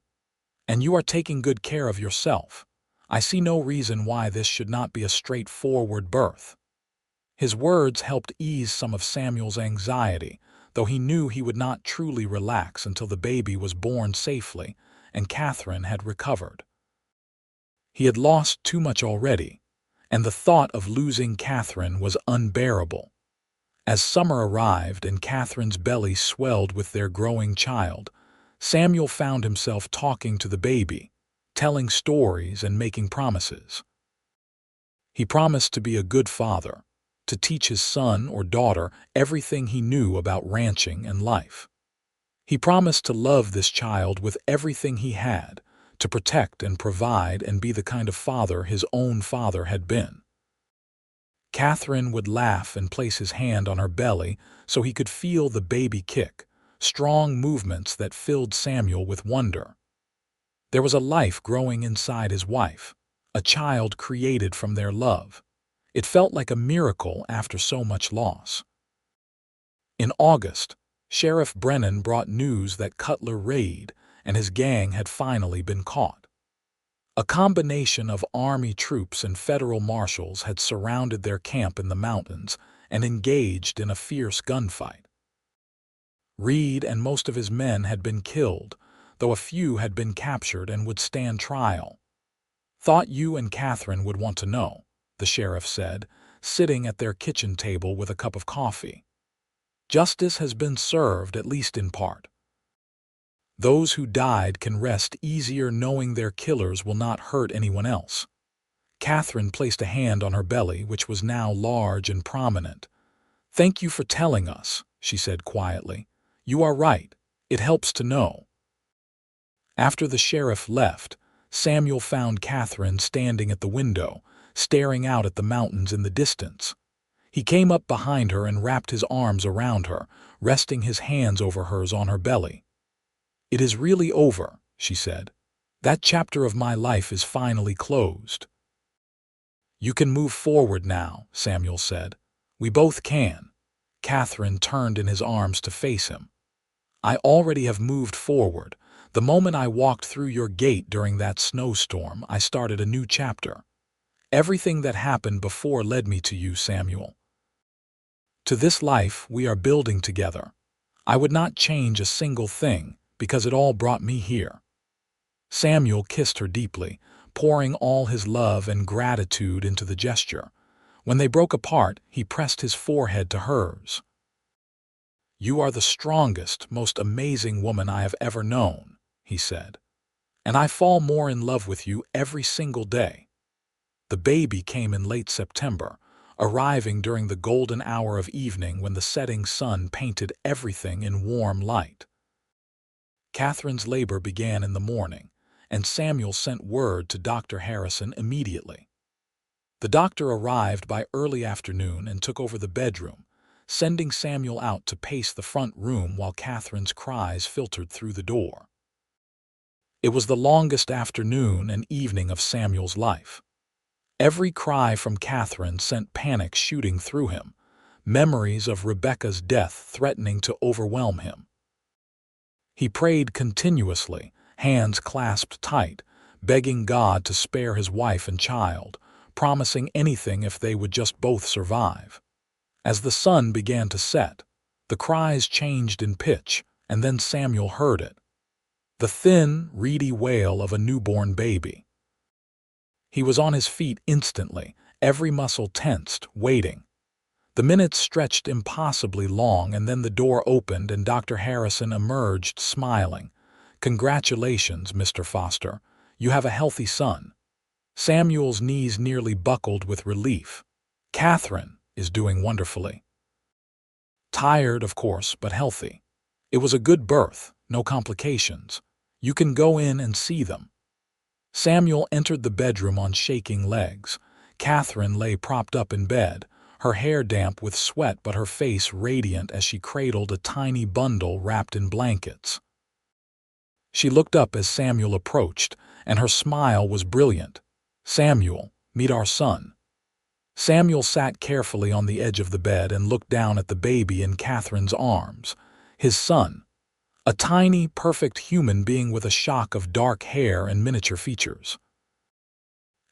"and you are taking good care of yourself. I see no reason why this should not be a straightforward birth." His words helped ease some of Samuel's anxiety, though he knew he would not truly relax until the baby was born safely and Katherine had recovered. He had lost too much already, and the thought of losing Katherine was unbearable. As summer arrived and Katherine's belly swelled with their growing child, Samuel found himself talking to the baby, telling stories and making promises. He promised to be a good father, to teach his son or daughter everything he knew about ranching and life. He promised to love this child with everything he had, to protect and provide and be the kind of father his own father had been. Katherine would laugh and place his hand on her belly so he could feel the baby kick, strong movements that filled Samuel with wonder. There was a life growing inside his wife, a child created from their love. It felt like a miracle after so much loss. In August, Sheriff Brennan brought news that Cutler Raid and his gang had finally been caught. A combination of Army troops and federal marshals had surrounded their camp in the mountains and engaged in a fierce gunfight. Reed and most of his men had been killed, though a few had been captured and would stand trial. "Thought you and Katherine would want to know," the sheriff said, sitting at their kitchen table with a cup of coffee. "Justice has been served, at least in part. Those who died can rest easier knowing their killers will not hurt anyone else." Katherine placed a hand on her belly, which was now large and prominent. "Thank you for telling us," she said quietly. "You are right. It helps to know." After the sheriff left, Samuel found Katherine standing at the window, staring out at the mountains in the distance. He came up behind her and wrapped his arms around her, resting his hands over hers on her belly. "It is really over," she said. "That chapter of my life is finally closed." "You can move forward now," Samuel said. "We both can." Katherine turned in his arms to face him. "I already have moved forward. The moment I walked through your gate during that snowstorm, I started a new chapter. Everything that happened before led me to you, Samuel. To this life we are building together. I would not change a single thing, because it all brought me here." Samuel kissed her deeply, pouring all his love and gratitude into the gesture. When they broke apart, he pressed his forehead to hers. "You are the strongest, most amazing woman I have ever known," he said. "And I fall more in love with you every single day." The baby came in late September, arriving during the golden hour of evening when the setting sun painted everything in warm light. Katherine's labor began in the morning, and Samuel sent word to Dr. Harrison immediately. The doctor arrived by early afternoon and took over the bedroom, sending Samuel out to pace the front room while Katherine's cries filtered through the door. It was the longest afternoon and evening of Samuel's life. Every cry from Katherine sent panic shooting through him, memories of Rebecca's death threatening to overwhelm him. He prayed continuously, hands clasped tight, begging God to spare his wife and child, promising anything if they would just both survive. As the sun began to set, the cries changed in pitch, and then Samuel heard it. The thin, reedy wail of a newborn baby. He was on his feet instantly, every muscle tensed, waiting. The minutes stretched impossibly long, and then the door opened and Dr. Harrison emerged smiling. "Congratulations, Mr. Foster. You have a healthy son." Samuel's knees nearly buckled with relief. "Katherine is doing wonderfully. Tired, of course, but healthy. It was a good birth, no complications. You can go in and see them." Samuel entered the bedroom on shaking legs. Katherine lay propped up in bed, her hair damp with sweat but her face radiant as she cradled a tiny bundle wrapped in blankets. She looked up as Samuel approached, and her smile was brilliant. "Samuel, meet our son." Samuel sat carefully on the edge of the bed and looked down at the baby in Katherine's arms. His son, a tiny, perfect human being with a shock of dark hair and miniature features.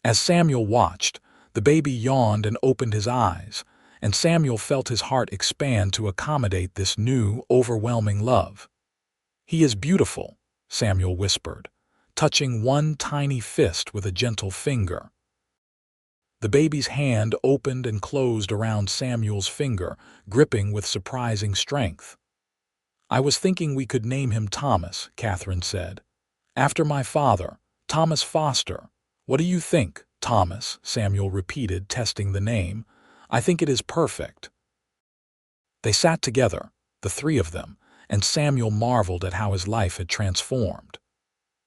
As Samuel watched, the baby yawned and opened his eyes, and Samuel felt his heart expand to accommodate this new, overwhelming love. "He is beautiful," Samuel whispered, touching one tiny fist with a gentle finger. The baby's hand opened and closed around Samuel's finger, gripping with surprising strength. "I was thinking we could name him Thomas," Katherine said. "After my father, Thomas Foster. What do you think, Thomas?" Samuel repeated, testing the name. I think it is perfect." They sat together, the three of them, and Samuel marveled at how his life had transformed.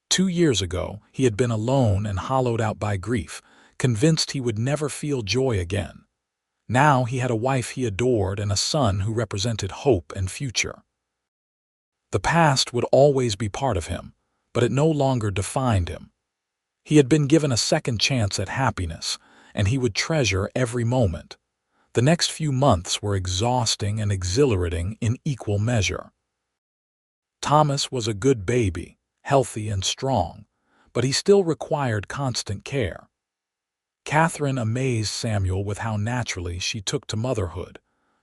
2 years ago, he had been alone and hollowed out by grief, convinced he would never feel joy again. Now he had a wife he adored and a son who represented hope and future. The past would always be part of him, but it no longer defined him. He had been given a second chance at happiness, and he would treasure every moment. The next few months were exhausting and exhilarating in equal measure. Thomas was a good baby, healthy and strong, but he still required constant care. Katherine amazed Samuel with how naturally she took to motherhood,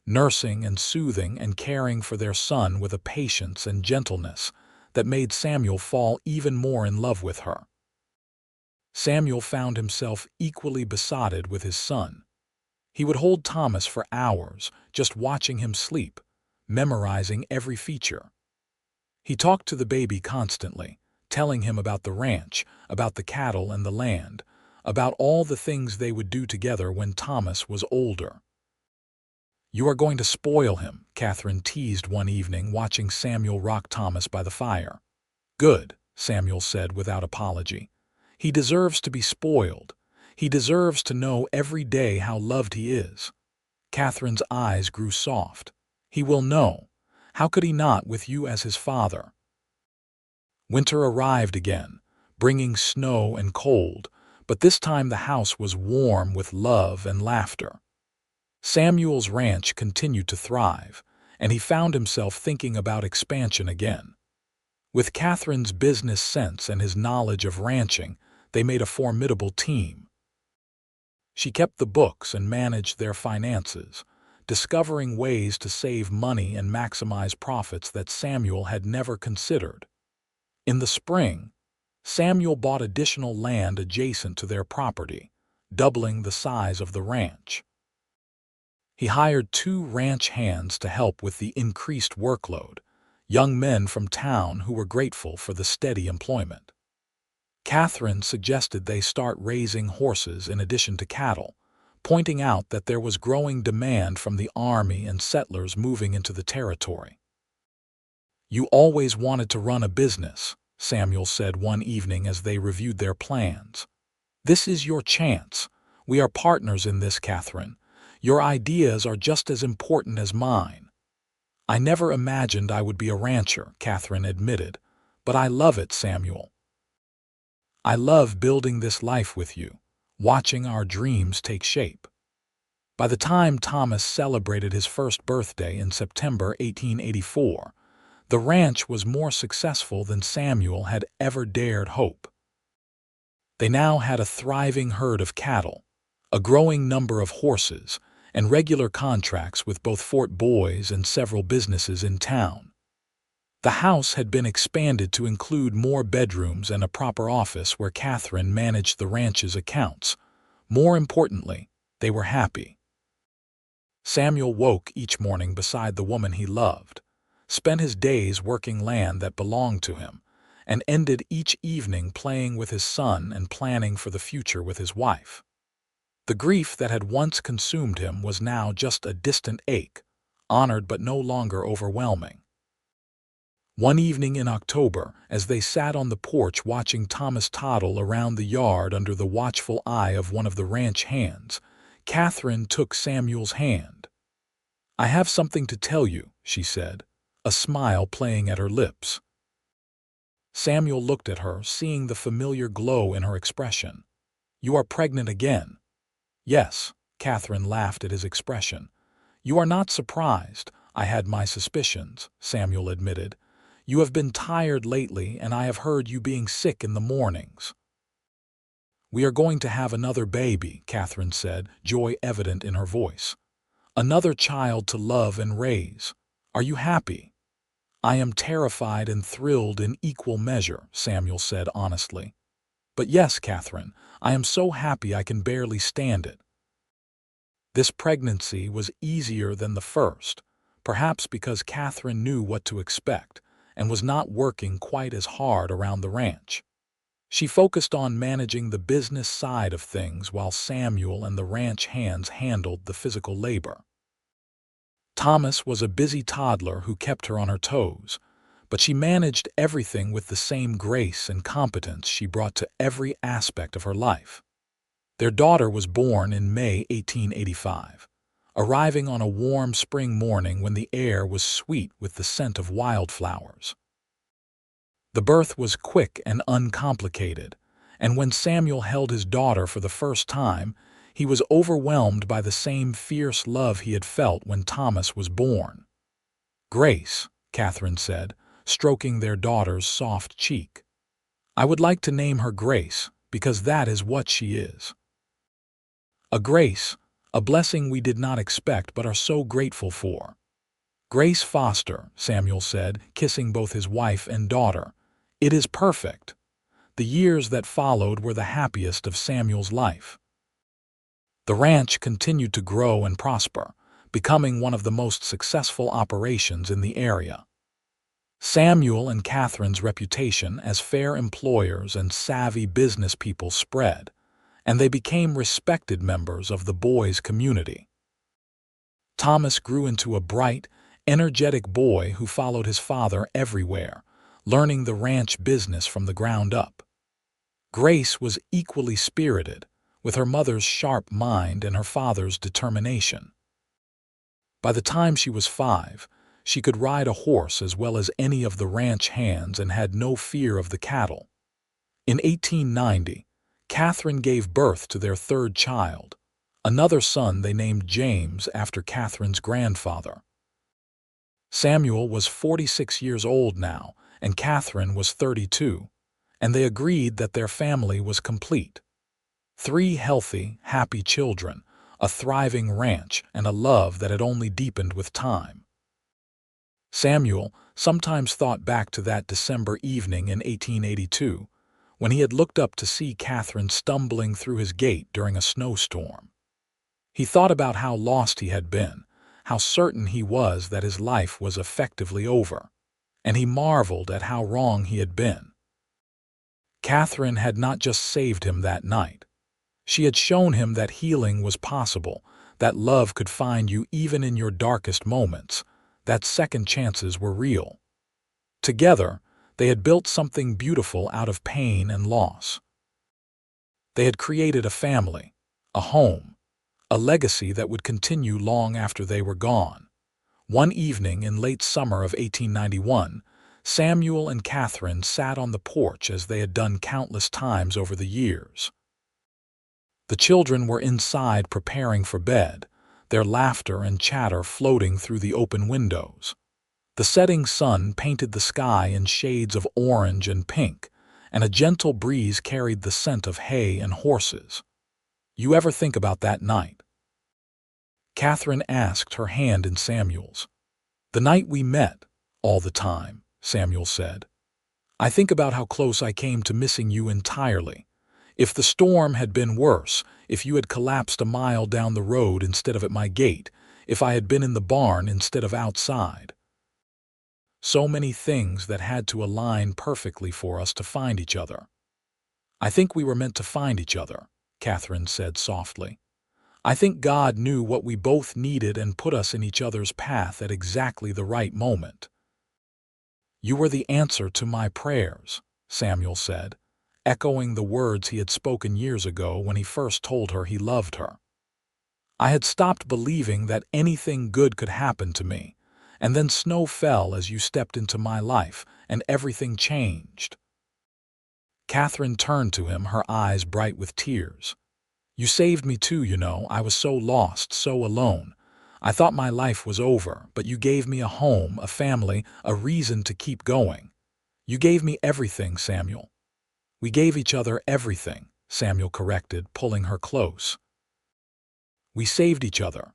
nursing and soothing and caring for their son with a patience and gentleness that made Samuel fall even more in love with her. Samuel found himself equally besotted with his son. He would hold Thomas for hours, just watching him sleep, memorizing every feature. He talked to the baby constantly, telling him about the ranch, about the cattle and the land, about all the things they would do together when Thomas was older. "You are going to spoil him," Katherine teased one evening, watching Samuel rock Thomas by the fire. "Good," Samuel said without apology. "He deserves to be spoiled. He deserves to know every day how loved he is." Katherine's eyes grew soft. "He will know. How could he not with you as his father?" Winter arrived again, bringing snow and cold, but this time the house was warm with love and laughter. Samuel's ranch continued to thrive, and he found himself thinking about expansion again. With Katherine's business sense and his knowledge of ranching, they made a formidable team. She kept the books and managed their finances, discovering ways to save money and maximize profits that Samuel had never considered. In the spring, Samuel bought additional land adjacent to their property, doubling the size of the ranch. He hired 2 ranch hands to help with the increased workload, young men from town who were grateful for the steady employment. Katherine suggested they start raising horses in addition to cattle, pointing out that there was growing demand from the army and settlers moving into the territory. "You always wanted to run a business," Samuel said one evening as they reviewed their plans. "This is your chance. We are partners in this, Katherine. Your ideas are just as important as mine." "I never imagined I would be a rancher," Katherine admitted, "but I love it, Samuel. I love building this life with you, watching our dreams take shape." By the time Thomas celebrated his first birthday in September 1884, the ranch was more successful than Samuel had ever dared hope. They now had a thriving herd of cattle, a growing number of horses, and regular contracts with both Fort Boys and several businesses in town. The house had been expanded to include more bedrooms and a proper office where Katherine managed the ranch's accounts. More importantly, they were happy. Samuel woke each morning beside the woman he loved, spent his days working land that belonged to him, and ended each evening playing with his son and planning for the future with his wife. The grief that had once consumed him was now just a distant ache, honored but no longer overwhelming. One evening in October, as they sat on the porch watching Thomas toddle around the yard under the watchful eye of one of the ranch hands, Katherine took Samuel's hand. "I have something to tell you," she said, a smile playing at her lips. Samuel looked at her, seeing the familiar glow in her expression. "You are pregnant again." "Yes," Katherine laughed at his expression. "You are not surprised. I had my suspicions," Samuel admitted. "You have been tired lately, and I have heard you being sick in the mornings." "We are going to have another baby," Katherine said, joy evident in her voice. "Another child to love and raise. Are you happy?" "I am terrified and thrilled in equal measure," Samuel said honestly. "But yes, Katherine, I am so happy I can barely stand it." This pregnancy was easier than the first, perhaps because Katherine knew what to expect and was not working quite as hard around the ranch. She focused on managing the business side of things while Samuel and the ranch hands handled the physical labor. Thomas was a busy toddler who kept her on her toes, but she managed everything with the same grace and competence she brought to every aspect of her life. Their daughter was born in May 1885, arriving on a warm spring morning when the air was sweet with the scent of wildflowers. The birth was quick and uncomplicated, and when Samuel held his daughter for the first time, he was overwhelmed by the same fierce love he had felt when Thomas was born. "Grace," Katherine said, stroking their daughter's soft cheek. "I would like to name her Grace, because that is what she is." "A grace, a blessing we did not expect but are so grateful for." "Grace Foster," Samuel said, kissing both his wife and daughter. "It is perfect." The years that followed were the happiest of Samuel's life. The ranch continued to grow and prosper, becoming one of the most successful operations in the area. Samuel and Katherine's reputation as fair employers and savvy business people spread, and they became respected members of the boys' community. Thomas grew into a bright, energetic boy who followed his father everywhere, learning the ranch business from the ground up. Grace was equally spirited, with her mother's sharp mind and her father's determination. By the time she was 5, she could ride a horse as well as any of the ranch hands and had no fear of the cattle. In 1890, Katherine gave birth to their third child, another son they named James after Katherine's grandfather. Samuel was 46 years old now, and Katherine was 32, and they agreed that their family was complete. 3 healthy, happy children, a thriving ranch, and a love that had only deepened with time. Samuel sometimes thought back to that December evening in 1882, when he had looked up to see Katherine stumbling through his gate during a snowstorm. He thought about how lost he had been, how certain he was that his life was effectively over, and he marveled at how wrong he had been. Katherine had not just saved him that night. She had shown him that healing was possible, that love could find you even in your darkest moments, that second chances were real. Together, they had built something beautiful out of pain and loss. They had created a family, a home, a legacy that would continue long after they were gone. One evening in late summer of 1891, Samuel and Katherine sat on the porch as they had done countless times over the years. The children were inside preparing for bed, their laughter and chatter floating through the open windows. The setting sun painted the sky in shades of orange and pink, and a gentle breeze carried the scent of hay and horses. "You ever think about that night?" Katherine asked, her hand in Samuel's. "The night we met, all the time," Samuel said. "I think about how close I came to missing you entirely. If the storm had been worse, if you had collapsed a mile down the road instead of at my gate, if I had been in the barn instead of outside. So many things that had to align perfectly for us to find each other." "I think we were meant to find each other," Katherine said softly. "I think God knew what we both needed and put us in each other's path at exactly the right moment." "You were the answer to my prayers," Samuel said, echoing the words he had spoken years ago when he first told her he loved her. "I had stopped believing that anything good could happen to me, and then snow fell as you stepped into my life, and everything changed." Katherine turned to him, her eyes bright with tears. "You saved me too, you know. I was so lost, so alone. I thought my life was over, but you gave me a home, a family, a reason to keep going. You gave me everything, Samuel." "We gave each other everything," Samuel corrected, pulling her close. "We saved each other."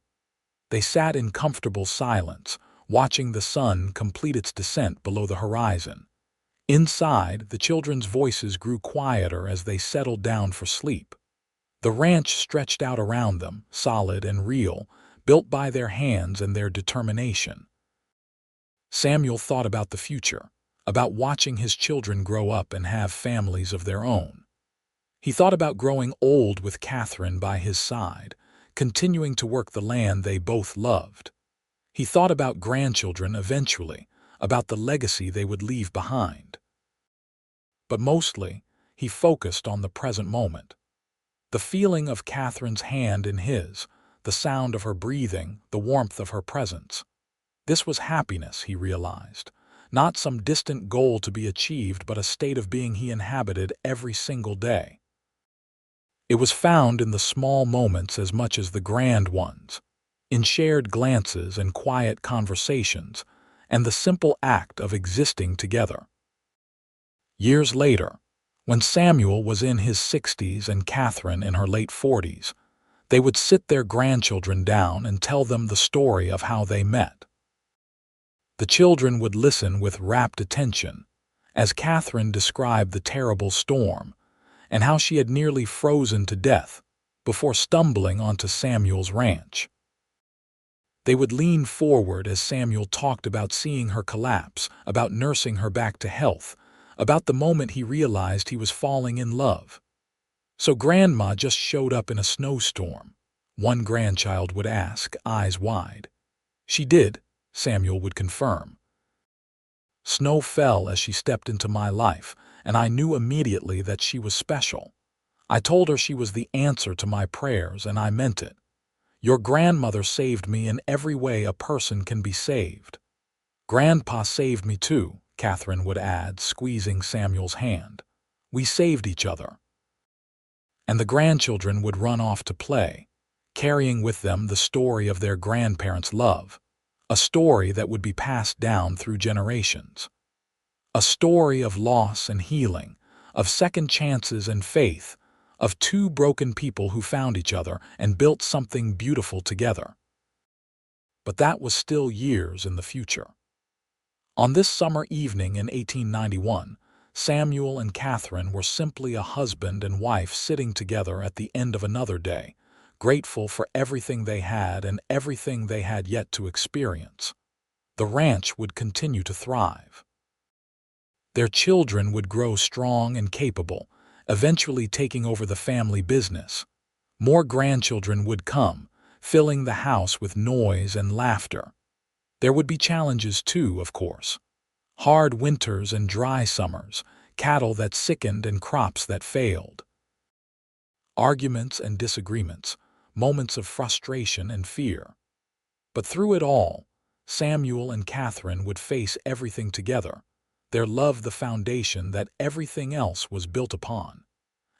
They sat in comfortable silence, watching the sun complete its descent below the horizon. Inside, the children's voices grew quieter as they settled down for sleep. The ranch stretched out around them, solid and real, built by their hands and their determination. Samuel thought about the future, about watching his children grow up and have families of their own. He thought about growing old with Katherine by his side, continuing to work the land they both loved. He thought about grandchildren eventually, about the legacy they would leave behind. But mostly, he focused on the present moment. The feeling of Katherine's hand in his, the sound of her breathing, the warmth of her presence. This was happiness, he realized. Not some distant goal to be achieved, but a state of being he inhabited every single day. It was found in the small moments as much as the grand ones, in shared glances and quiet conversations, and the simple act of existing together. Years later, when Samuel was in his 60s and Katherine in her late 40s, they would sit their grandchildren down and tell them the story of how they met. The children would listen with rapt attention as Katherine described the terrible storm and how she had nearly frozen to death before stumbling onto Samuel's ranch. They would lean forward as Samuel talked about seeing her collapse, about nursing her back to health, about the moment he realized he was falling in love. "So Grandma just showed up in a snowstorm?" one grandchild would ask, eyes wide. "She did," Samuel would confirm. "Snow fell as she stepped into my life, and I knew immediately that she was special. I told her she was the answer to my prayers, and I meant it. Your grandmother saved me in every way a person can be saved." "Grandpa saved me too," Katherine would add, squeezing Samuel's hand. "We saved each other." And the grandchildren would run off to play, carrying with them the story of their grandparents' love, a story that would be passed down through generations. A story of loss and healing, of second chances and faith, of two broken people who found each other and built something beautiful together. But that was still years in the future. On this summer evening in 1891, Samuel and Katherine were simply a husband and wife sitting together at the end of another day, grateful for everything they had and everything they had yet to experience. The ranch would continue to thrive. Their children would grow strong and capable, eventually taking over the family business. More grandchildren would come, filling the house with noise and laughter. There would be challenges too, of course. Hard winters and dry summers, cattle that sickened and crops that failed. Arguments and disagreements, moments of frustration and fear. But through it all, Samuel and Katherine would face everything together, their love the foundation that everything else was built upon.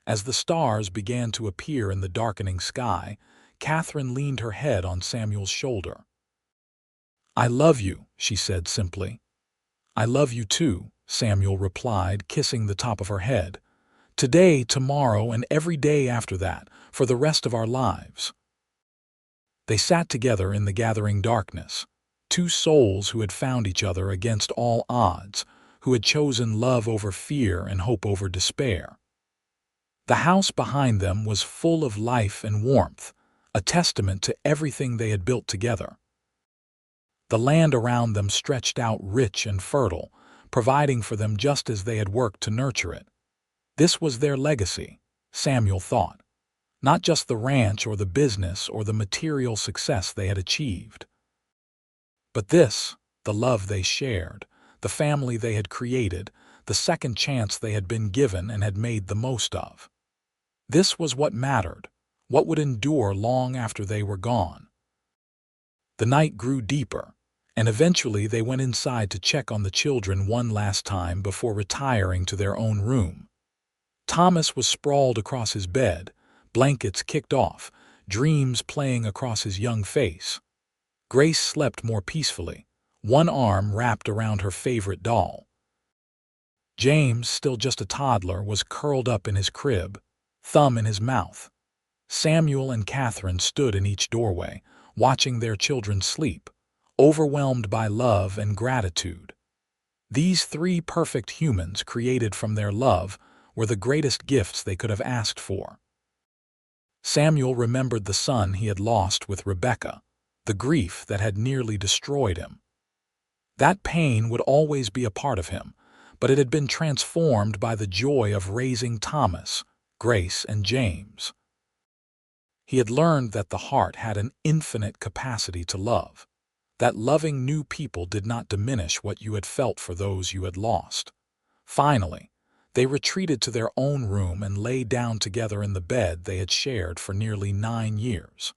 As the stars began to appear in the darkening sky, Katherine leaned her head on Samuel's shoulder. "I love you," she said simply. "I love you too," Samuel replied, kissing the top of her head. "Today, tomorrow, and every day after that, for the rest of our lives." They sat together in the gathering darkness, two souls who had found each other against all odds, who had chosen love over fear and hope over despair. The house behind them was full of life and warmth, a testament to everything they had built together. The land around them stretched out rich and fertile, providing for them just as they had worked to nurture it. This was their legacy, Samuel thought, not just the ranch or the business or the material success they had achieved. But this, the love they shared, the family they had created, the second chance they had been given and had made the most of. This was what mattered, what would endure long after they were gone. The night grew deeper, and eventually they went inside to check on the children one last time before retiring to their own room. Thomas was sprawled across his bed, blankets kicked off, dreams playing across his young face. Grace slept more peacefully, one arm wrapped around her favorite doll. James, still just a toddler, was curled up in his crib, thumb in his mouth. Samuel and Katherine stood in each doorway, watching their children sleep, overwhelmed by love and gratitude. These three perfect humans created from their love were the greatest gifts they could have asked for. Samuel remembered the son he had lost with Rebecca, the grief that had nearly destroyed him. That pain would always be a part of him, but it had been transformed by the joy of raising Thomas, Grace, and James. He had learned that the heart had an infinite capacity to love, that loving new people did not diminish what you had felt for those you had lost. Finally, they retreated to their own room and lay down together in the bed they had shared for nearly 9 years.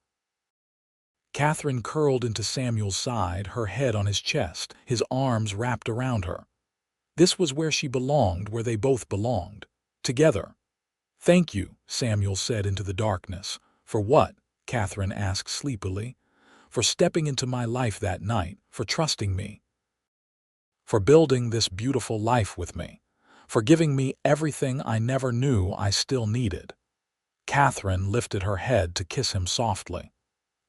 Katherine curled into Samuel's side, her head on his chest, his arms wrapped around her. This was where she belonged, where they both belonged, together. "Thank you," Samuel said into the darkness. "For what?" Katherine asked sleepily. "For stepping into my life that night, for trusting me, for building this beautiful life with me, for giving me everything I never knew I still needed." Katherine lifted her head to kiss him softly.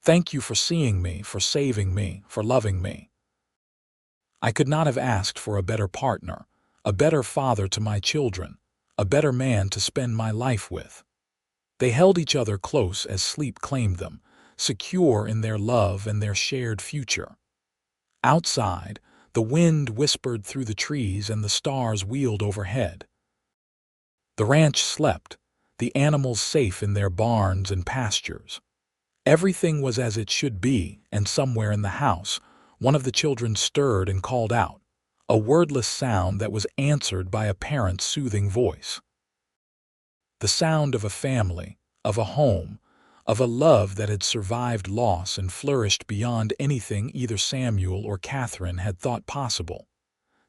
"Thank you for seeing me, for saving me, for loving me. I could not have asked for a better partner, a better father to my children, a better man to spend my life with." They held each other close as sleep claimed them, secure in their love and their shared future. Outside, the wind whispered through the trees and the stars wheeled overhead. The ranch slept, the animals safe in their barns and pastures. Everything was as it should be, and somewhere in the house, one of the children stirred and called out, a wordless sound that was answered by a parent's soothing voice. The sound of a family, of a home, of a love that had survived loss and flourished beyond anything either Samuel or Katherine had thought possible.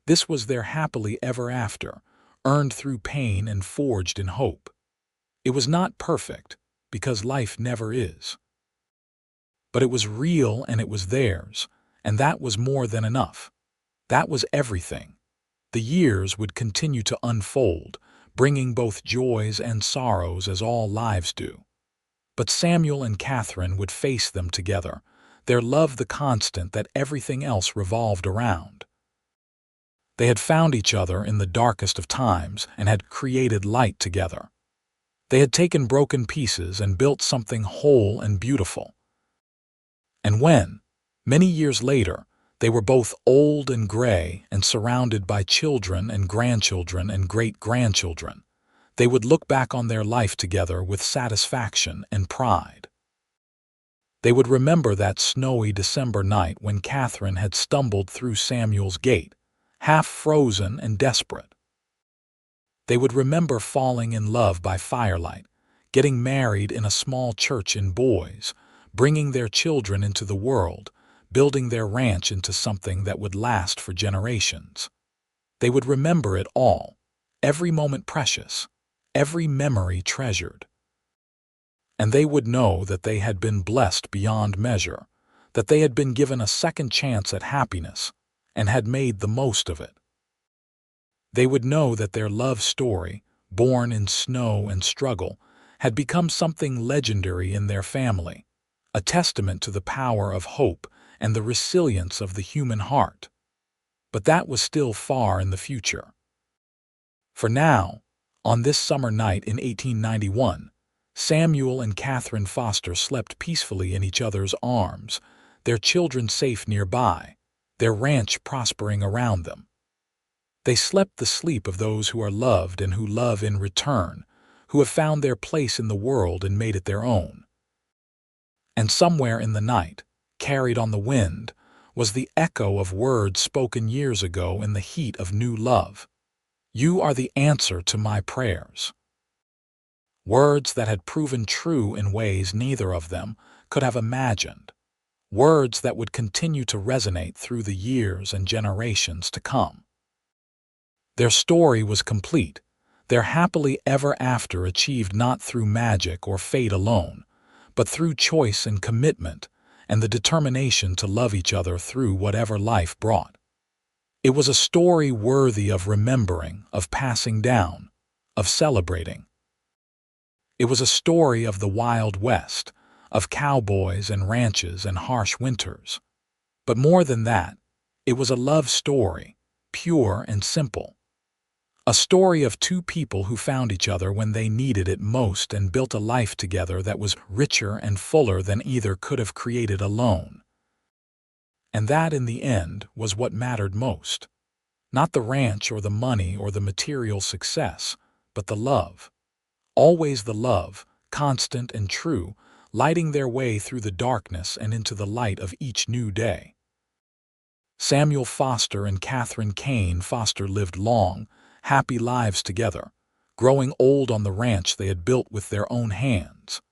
This was their happily ever after, earned through pain and forged in hope. It was not perfect, because life never is. But it was real and it was theirs, and that was more than enough. That was everything. The years would continue to unfold, bringing both joys and sorrows as all lives do. But Samuel and Katherine would face them together, their love the constant that everything else revolved around. They had found each other in the darkest of times and had created light together. They had taken broken pieces and built something whole and beautiful. And when, many years later, they were both old and gray and surrounded by children and grandchildren and great-grandchildren, they would look back on their life together with satisfaction and pride. They would remember that snowy December night when Katherine had stumbled through Samuel's gate, half frozen and desperate. They would remember falling in love by firelight, getting married in a small church in Boise, bringing their children into the world, building their ranch into something that would last for generations. They would remember it all, every moment precious, every memory treasured. And they would know that they had been blessed beyond measure, that they had been given a second chance at happiness, and had made the most of it. They would know that their love story, born in snow and struggle, had become something legendary in their family, a testament to the power of hope and the resilience of the human heart. But that was still far in the future. For now, on this summer night in 1891, Samuel and Katherine Foster slept peacefully in each other's arms, their children safe nearby, their ranch prospering around them. They slept the sleep of those who are loved and who love in return, who have found their place in the world and made it their own. And somewhere in the night, carried on the wind, was the echo of words spoken years ago in the heat of new love. "You are the answer to my prayers." Words that had proven true in ways neither of them could have imagined. Words that would continue to resonate through the years and generations to come. Their story was complete, their happily ever after achieved not through magic or fate alone, but through choice and commitment and the determination to love each other through whatever life brought. It was a story worthy of remembering, of passing down, of celebrating. It was a story of the Wild West, of cowboys and ranches and harsh winters. But more than that, it was a love story, pure and simple. A story of two people who found each other when they needed it most and built a life together that was richer and fuller than either could have created alone. And that, in the end, was what mattered most. Not the ranch or the money or the material success, but the love. Always the love, constant and true, lighting their way through the darkness and into the light of each new day. Samuel Foster and Katherine Kane Foster lived long, happy lives together, growing old on the ranch they had built with their own hands.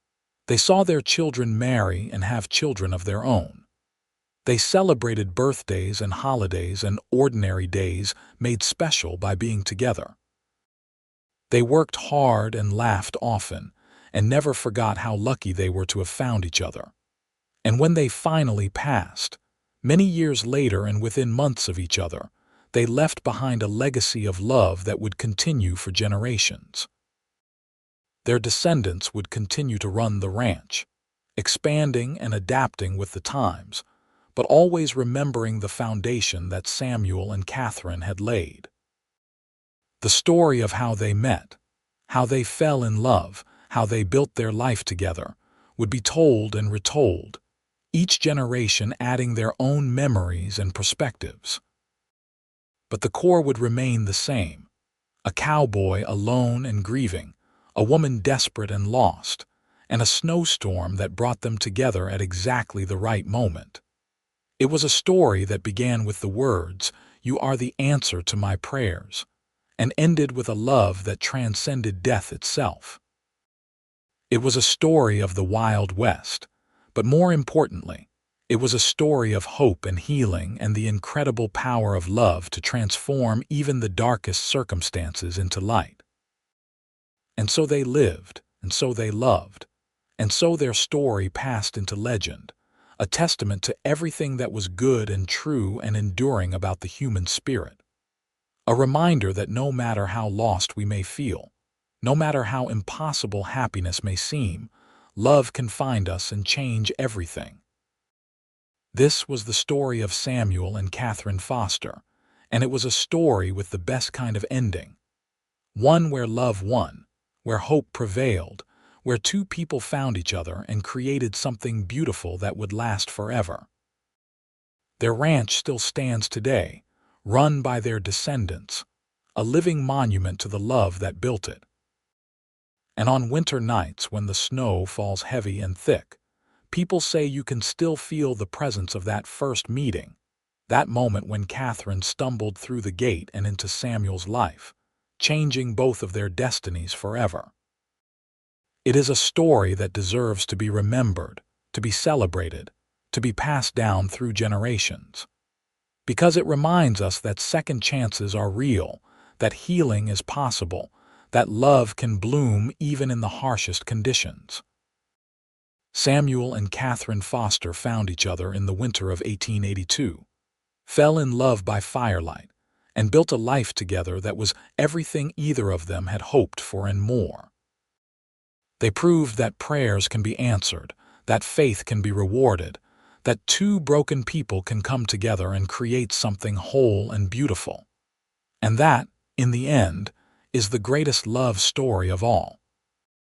They saw their children marry and have children of their own. They celebrated birthdays and holidays and ordinary days made special by being together. They worked hard and laughed often, and never forgot how lucky they were to have found each other. And when they finally passed, many years later and within months of each other, they left behind a legacy of love that would continue for generations. Their descendants would continue to run the ranch, expanding and adapting with the times, but always remembering the foundation that Samuel and Katherine had laid. The story of how they met, how they fell in love, how they built their life together, would be told and retold, each generation adding their own memories and perspectives. But the core would remain the same: a cowboy alone and grieving, a woman desperate and lost, and a snowstorm that brought them together at exactly the right moment. It was a story that began with the words, "You are the answer to my prayers," and ended with a love that transcended death itself. It was a story of the Wild West, but more importantly, it was a story of hope and healing and the incredible power of love to transform even the darkest circumstances into light. And so they lived, and so they loved, and so their story passed into legend, a testament to everything that was good and true and enduring about the human spirit. A reminder that no matter how lost we may feel, no matter how impossible happiness may seem, love can find us and change everything. This was the story of Samuel and Katherine Foster, and it was a story with the best kind of ending. One where love won, where hope prevailed, where two people found each other and created something beautiful that would last forever. Their ranch still stands today, run by their descendants, a living monument to the love that built it. And on winter nights when the snow falls heavy and thick, people say you can still feel the presence of that first meeting, that moment when Katherine stumbled through the gate and into Samuel's life, changing both of their destinies forever. It is a story that deserves to be remembered, to be celebrated, to be passed down through generations. Because it reminds us that second chances are real, that healing is possible, that love can bloom even in the harshest conditions. Samuel and Katherine Foster found each other in the winter of 1882, fell in love by firelight, and built a life together that was everything either of them had hoped for and more. They proved that prayers can be answered, that faith can be rewarded, that two broken people can come together and create something whole and beautiful. And that, in the end, is the greatest love story of all.